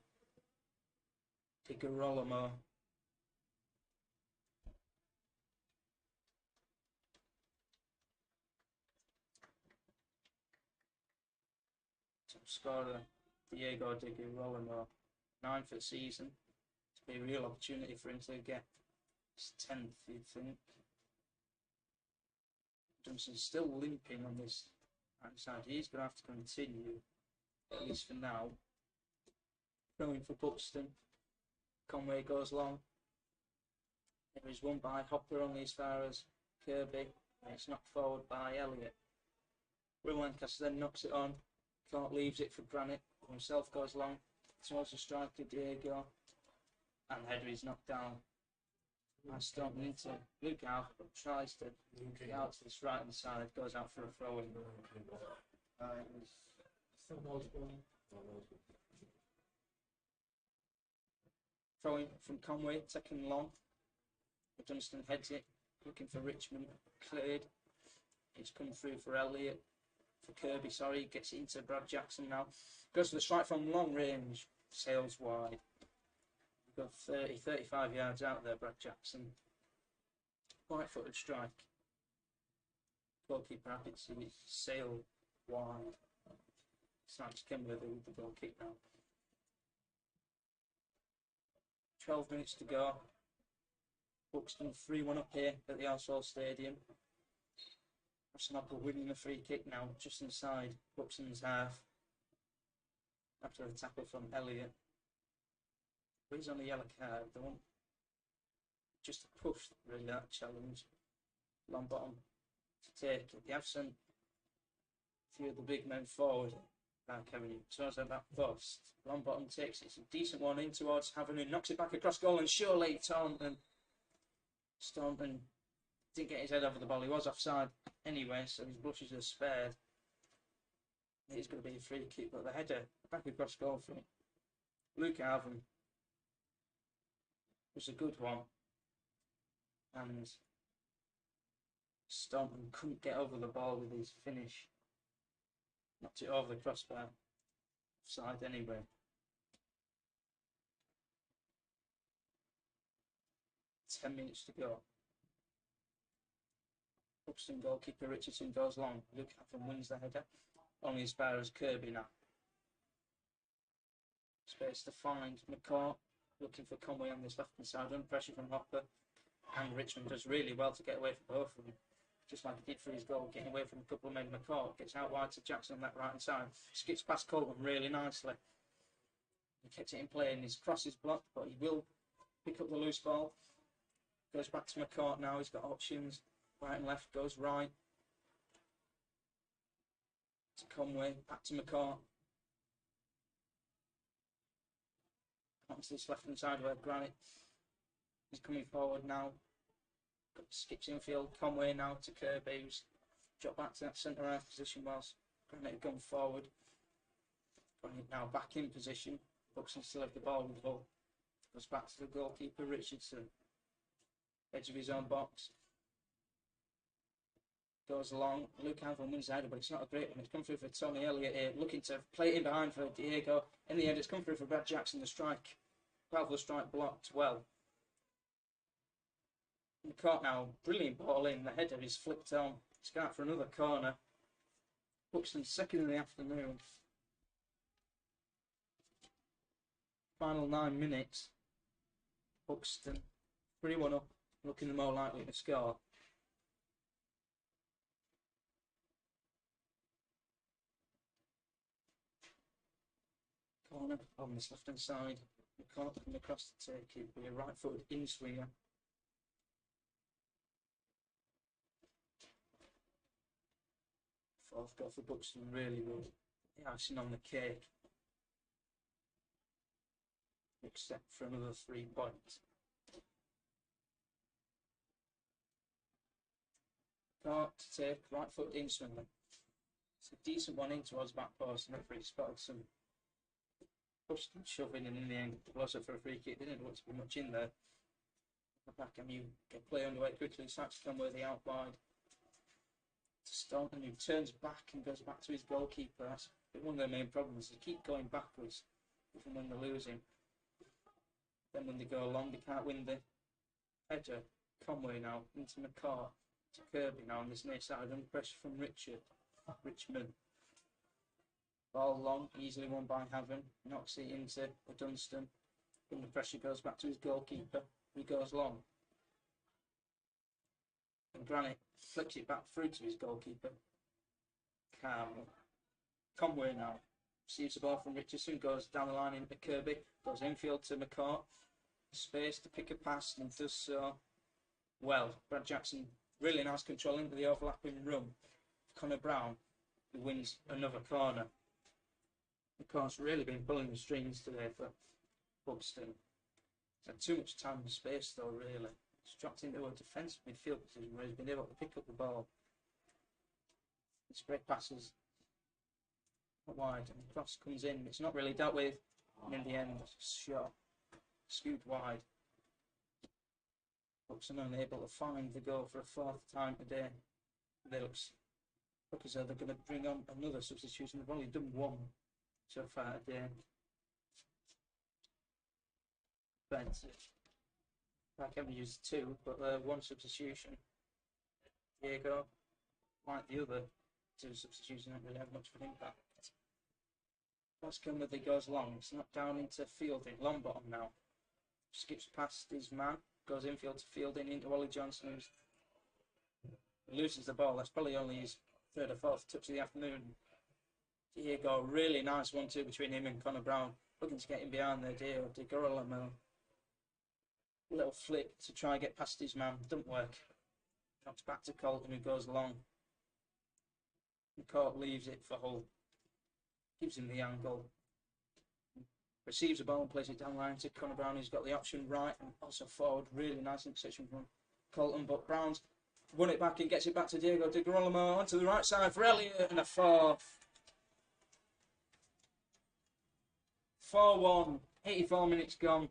Top scorer, Diego Digirolamo. 9 for the season. To be a real opportunity for him to get his 10th, you'd think. Johnson's still limping on this right side. He's going to have to continue, at least for now. Going for Buxton. Conway goes long. There is one by Hopper only as far as Kirby. And it's knocked forward by Elliott. Will Lancaster then knocks it on. Clark leaves it for Granite. Himself goes long. Towards the striker, Diego. And the header is knocked down. I start into Luke out, but tries to get out to this right hand side, goes out for a throw in. Throwing from Conway, taken long. Dunstan heads it, looking for Richmond, cleared. It's come through for Elliott, for Kirby, sorry, gets it into Brad Jackson now. Goes for the strike from long range, sails wide. We've got 30, 35 yards out there, Brad Jackson. Right-footed strike. Goalkeeper happy to see it sail wide. Snipes Kimber with the goal kick now. 12 minutes to go. Buxton 3-1 up here at the Arsenal Stadium. Arsenal winning the free kick now, just inside Buxton's half. After a tackle from Elliott. But he's on the yellow card, they want just to push really that challenge. Longbottom to take it. They have sent a few of the big men forward. Kevin turns out that bust. Longbottom takes it. It's a decent one in towards Havern, who knocks it back across goal, and surely Staunton didn't get his head over the ball. He was offside anyway, so his blushes are spared. It's going to be a free kick, but the header back across goal from Luke Havern was a good one. and Staunton couldn't get over the ball with his finish. Knocked it over the crossbar. Offside anyway. Ten minutes to go. Buxton goalkeeper Richardson goes long. Luke Haffron wins the header. Only as far as Kirby now. Space to find McCourt. Looking for Conway on this left hand side. Under pressure from Hopper. And Richmond does really well to get away from both of them. Just like he did for his goal, getting away from a couple of men. McCourt gets out wide to Jackson on that right hand side. Skips past Colton really nicely. He kept it in play and his cross is blocked, but he will pick up the loose ball. Goes back to McCourt now. He's got options. Right and left, goes right. To Conway, back to McCourt. Onto this left hand side where Granite is coming forward now. Skips infield. Conway now to Kirby, who's dropped back to that centre half position whilst Granite had gone forward. Granite now back in position. Buxton still have the ball with Hull. Goes back to the goalkeeper Richardson. Edge of his own box. Goes along. Luke Haffron wins the header, but it's not a great one. It's come through for Tony Elliott here, looking to play it in behind for Diego. In the end, it's come through for Brad Jackson. The strike, powerful strike blocked well. McCourt now, brilliant ball in. The header is flipped on. It's going out for another corner. Buxton second in the afternoon. Final 9 minutes. Buxton 3-1 up, looking the more likely to score. Corner on this left hand side. McCourt coming across to take it. Be a right footed in swinger. Fourth goal for Buxton, really good. The icing on the cake. Except for another 3 points. Clark to take, right foot in swinger. It's a decent one in towards back post, and referee spotted some pushed and shoving, and in the end, closer for a free kick. Didn't look to be much in there. The back and you get play underway quickly. Starts to come with the out wide to Staunton, who turns back and goes back to his goalkeeper. That's one of their main problems. They keep going backwards, even when they're losing. Then when they go along, they can't win the header. Conway now into McCourt to Kirby now on this near side. Under pressure from Richmond. Ball long, easily won by Haven. Knocks it into Dunstan. Under pressure goes back to his goalkeeper. He goes long. And Granite flicks it back through to his goalkeeper. Calm. Conway now receives the ball from Richardson. Goes down the line into Kirby. Goes infield to McCourt. Space to pick a pass and does so well. Brad Jackson really nice control into the overlapping run. Connor Brown, who wins another corner. McCourt's really been pulling the strings today for Buxton. He's had too much time and space though, really. He's dropped into a defensive midfield position where he's been able to pick up the ball. His great passes wide and the cross comes in. It's not really dealt with, and in the end, shot skewed wide. Buxton unable to find the goal for a 4th time today. They look as though they're going to bring on another substitution. They've only done 1 so far today. I can used 2, but 1 substitution. Diego, like the other 2 substitutions, don't really have much of an impact. What's come with it goes long. It's not down into Fielding. Long bottom now. Skips past his man. Goes infield to Fielding into Ollie Johnson, who loses the ball. That's probably only his 3rd or 4th touch of the afternoon. Diego, really nice 1-2 between him and Connor Brown. Looking to get him behind there, Diego. Digorolamo. Little flick to try and get past his man. Doesn't work. Drops back to Colton, who goes long. McCourt leaves it for Hull. Gives him the angle. Receives the ball and plays it down the line to Connor Brown, who's got the option right and also forward. Really nice interception from Colton, but Brown's won it back and gets it back to Diego De Girolamo onto the right side for Elliott, and a 4-1. 84 minutes gone.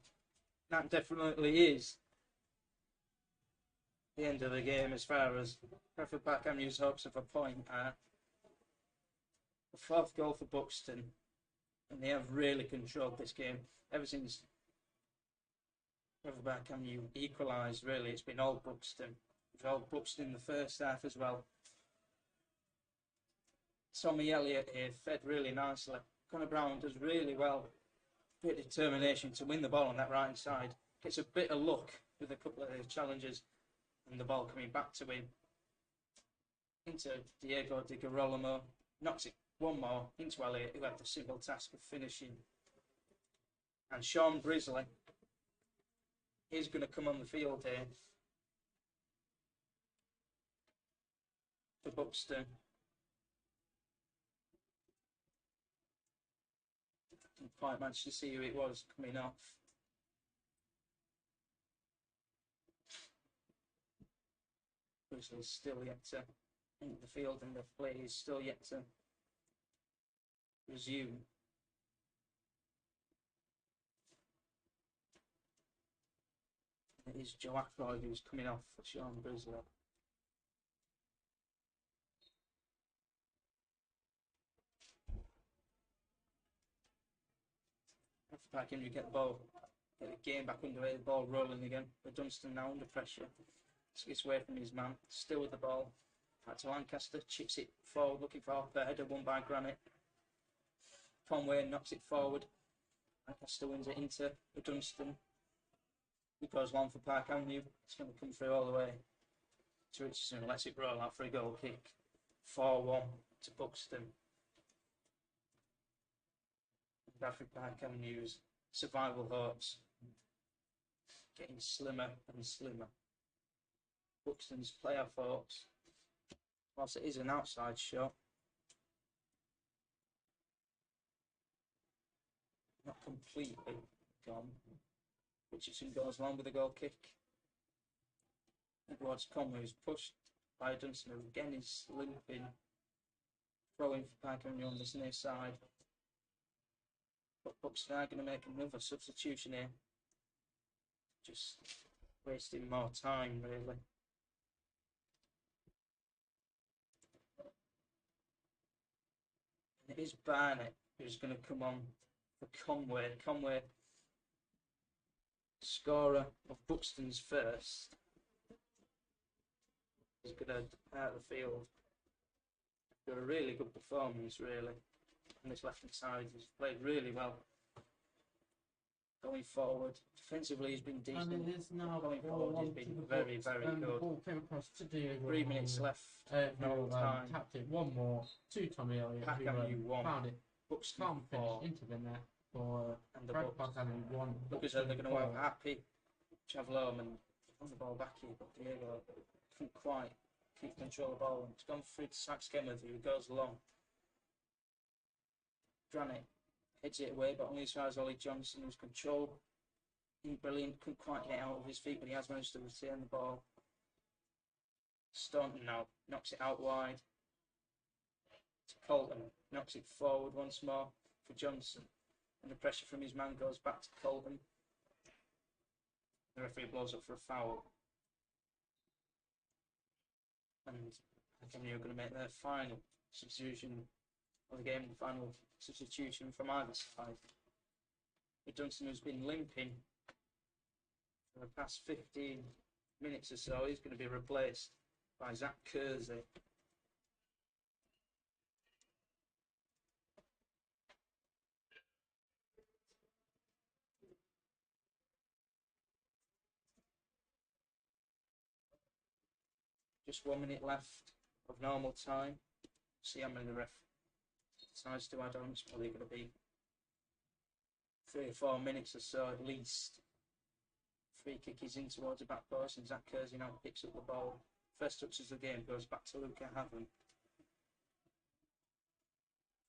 That definitely is the end of the game as far as Bradford Park Avenue's hopes of a point are. The fourth goal for Buxton, and they have really controlled this game ever since Bradford Park Avenue equalised. Really, it's been all Buxton. It was all Buxton in the first half as well. Tommy Elliott here fed really nicely. Connor Brown does really well. Bit of determination to win the ball on that right hand side. Gets a bit of luck with a couple of challenges and the ball coming back to him. Into Diego Di Girolamo. Knocks it one more into Elliott, who had the simple task of finishing. And Sean Brisley is going to come on the field here for Buxton. Didn't quite manage to see who it was coming off. Brisley's still yet to enter the field, and the play is still yet to resume. It is Joe Ackroyd who's coming off for Sean Brisley. Back in, you get the ball, get the game back underway, the ball rolling again. But Dunstan now under pressure. Gets away from his man, still with the ball. Back to Lancaster, chips it forward, looking for a header won by Granite. Conway knocks it forward. Lancaster wins it into Dunstan. He goes long for Park Avenue. It's going to come through all the way to Richardson, lets it roll out for a goal kick. 4-1 to Buxton. Bradford Park Avenue's survival hopes getting slimmer and slimmer. Buxton's playoff hopes, whilst it is an outside shot, not completely gone. Richardson goes along with the goal kick. Edwards Conway is pushed by Dunstan, who again is limping. Throwing for Park Avenue on this near side. But Buxton are going to make another substitution here. Just wasting more time, really. And it is Barnett who's going to come on for Conway. Conway, scorer of Buxton's first, is going to depart the field. Got a really good performance, really. On this left hand side, he's played really well. Going forward, defensively he's been decent. And it is now going forward, he's been very, very good. The ball came across to Diego. 3 minutes left. No time. Tapped it one more to Tommy Elliott, Park who Avenue won. found it. Buxton Can't finish 4. into the net for And the Bradford Park Bucks. Avenue 1. Look as though they're going to have happy travel home and on the ball back here, but Diego couldn't quite keep control of the ball. It's gone through to Sax Skemmer, who goes long. Granite heads it away, but only as far as Ollie Johnson, who's controlled. He's brilliant, couldn't quite get out of his feet, but he has managed to retain the ball. Staunton now knocks it out wide to Colton, knocks it forward once more for Johnson, and the pressure from his man goes back to Colton. The referee blows up for a foul, and I think you're going to make their final substitution of the game, the final substitution from either side. But Dunstan, who's been limping for the past 15 minutes or so, he's going to be replaced by Zach Kersey. Just 1 minute left of normal time. See how many the ref decides to add on. It's probably going to be 3 or 4 minutes or so at least. Free kick is in towards the back post, and Zach Kersey now picks up the ball. First touches of the game goes back to Luca Haven.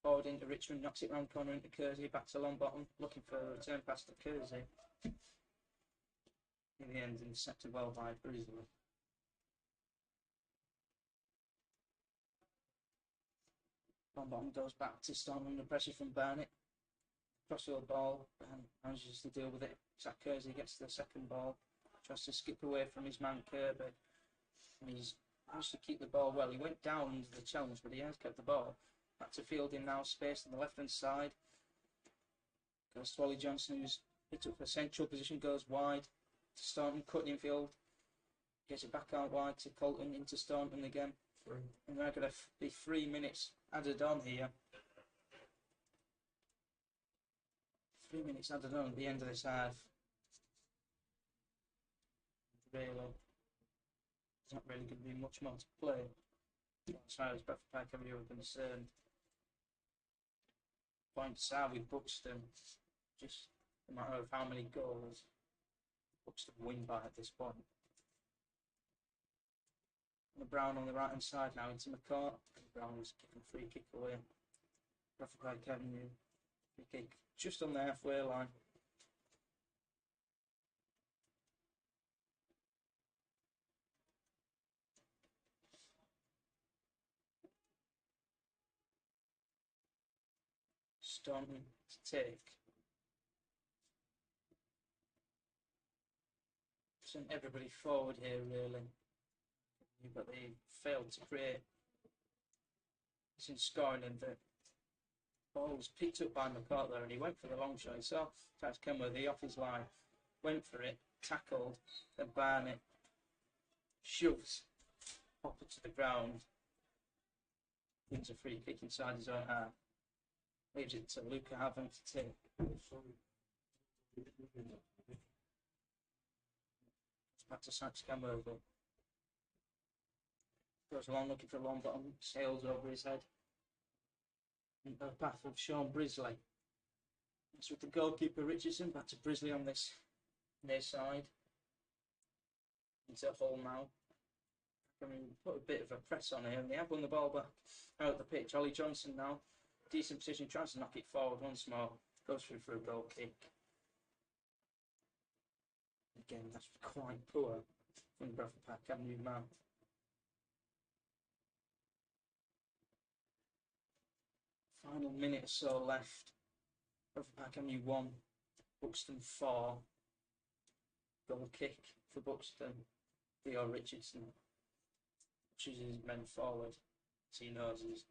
Forward into Richmond, knocks it round corner into Kersey, back to Longbottom, looking for a return pass to Kersey. In the end, intercepted well by Brisley. Longbottom goes back to Storm under pressure from Barnett. Crossfield ball, manages to deal with it. Zach Kersey gets the second ball, tries to skip away from his man Kirby. And he's managed to keep the ball well. He went down into the challenge, but he has kept the ball. Back to fielding now, space on the left hand side. Goes to Ollie Johnson, who's picked up a central position, goes wide to Staunton, cutting in field. Gets it back out wide to Colton, into Staunton again. And they're going to be 3 minutes added on here. 3 minutes added on at the end of this half. Really, there's not really going to be much more to play as far as Bradford Park Avenue are concerned. Points are with Buxton, just a matter of how many goals Buxton win by at this point. And Brown on the right hand side now into McCart. Brown was kicking a free kick away. Bradford Park Avenue, free kick just on the halfway line. Staunton to take. Sent everybody forward here really, but they failed to create some scoring, and the ball was picked up by McCart there, and he went for the long shot. He saw Tax Kenworthy off his line, went for it, tackled, then Barnett shoves Hopper to the ground. Wins a free kick inside his own half. Leaves it to Luca Haven to take. It's back to Tax Kenworthy. Goes along looking for a long bottom, sails over his head. Into the path of Sean Brisley. It's with the goalkeeper Richardson, back to Brisley on this near side. Into Hull now. I mean, put a bit of a press on here, and they have won the ball back out the pitch. Ollie Johnson now, decent position, tries to knock it forward once more. Goes through for a goal kick. Again, that's quite poor from the Bradford Park Avenue man. Final minute or so left. Bradford Park Avenue 1, Buxton 4. Goal kick for Buxton. Theo Richardson pushes his men forward, as he knows there's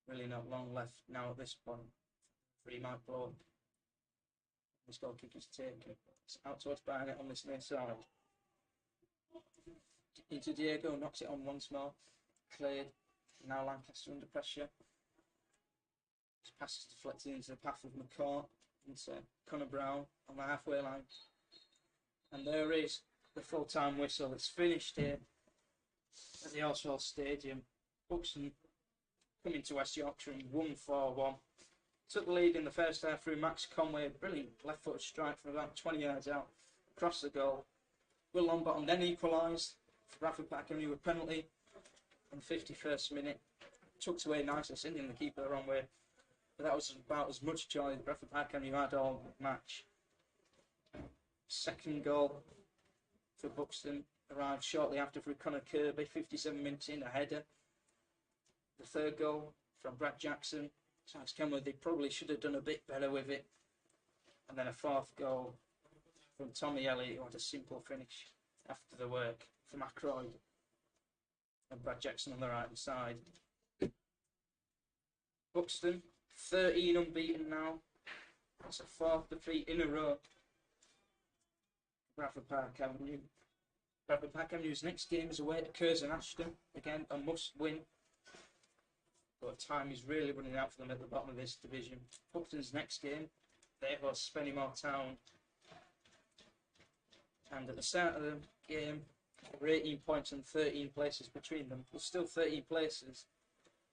really not long left now at this point. Free might blow. This goal kick is taken. It's out towards Barnett on this near side. Into Diego, knocks it on once more. Cleared. Now Lancaster under pressure. His pass is deflected into the path of McCart, into Connor Brown on the halfway line. And there is the full-time whistle. It's finished here at the Oswald Stadium. Buxton coming to West Yorkshire and won 4-1. Took the lead in the first half through Max Conway. Brilliant left-footed strike from about 20 yards out. Across the goal. Will Longbottom then equalised for Bradford Park Avenue with penalty in the 51st minute. Tucked away nicely, sending the keeper the wrong way. But that was about as much joy as Bradford Park Avenue had all match. Second goal for Buxton arrived shortly after for Connor Kirby, 57 minutes in, a header. The third goal from Brad Jackson. Tax Kenworthy, they probably should have done a bit better with it. And then a fourth goal from Tommy Elliott, who had a simple finish after the work from Ackroyd. And Brad Jackson on the right hand side. Buxton, 13 unbeaten now. That's a fourth defeat in a row. Bradford Park Avenue. Bradford Park Avenue's next game is away to Curzon Ashton. Again, a must win. But time is really running out for them at the bottom of this division. Buxton's next game, they host Spennymoor Town. And at the start of the game, there were 18 points and 13 places between them. There's still 13 places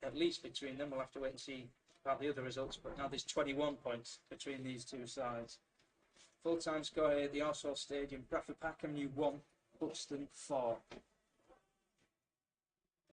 at least between them. We'll have to wait and see about the other results. But now there's 21 points between these two sides. Full-time score here at the Oswald Stadium. Bradford Park Avenue 1, Buxton 4.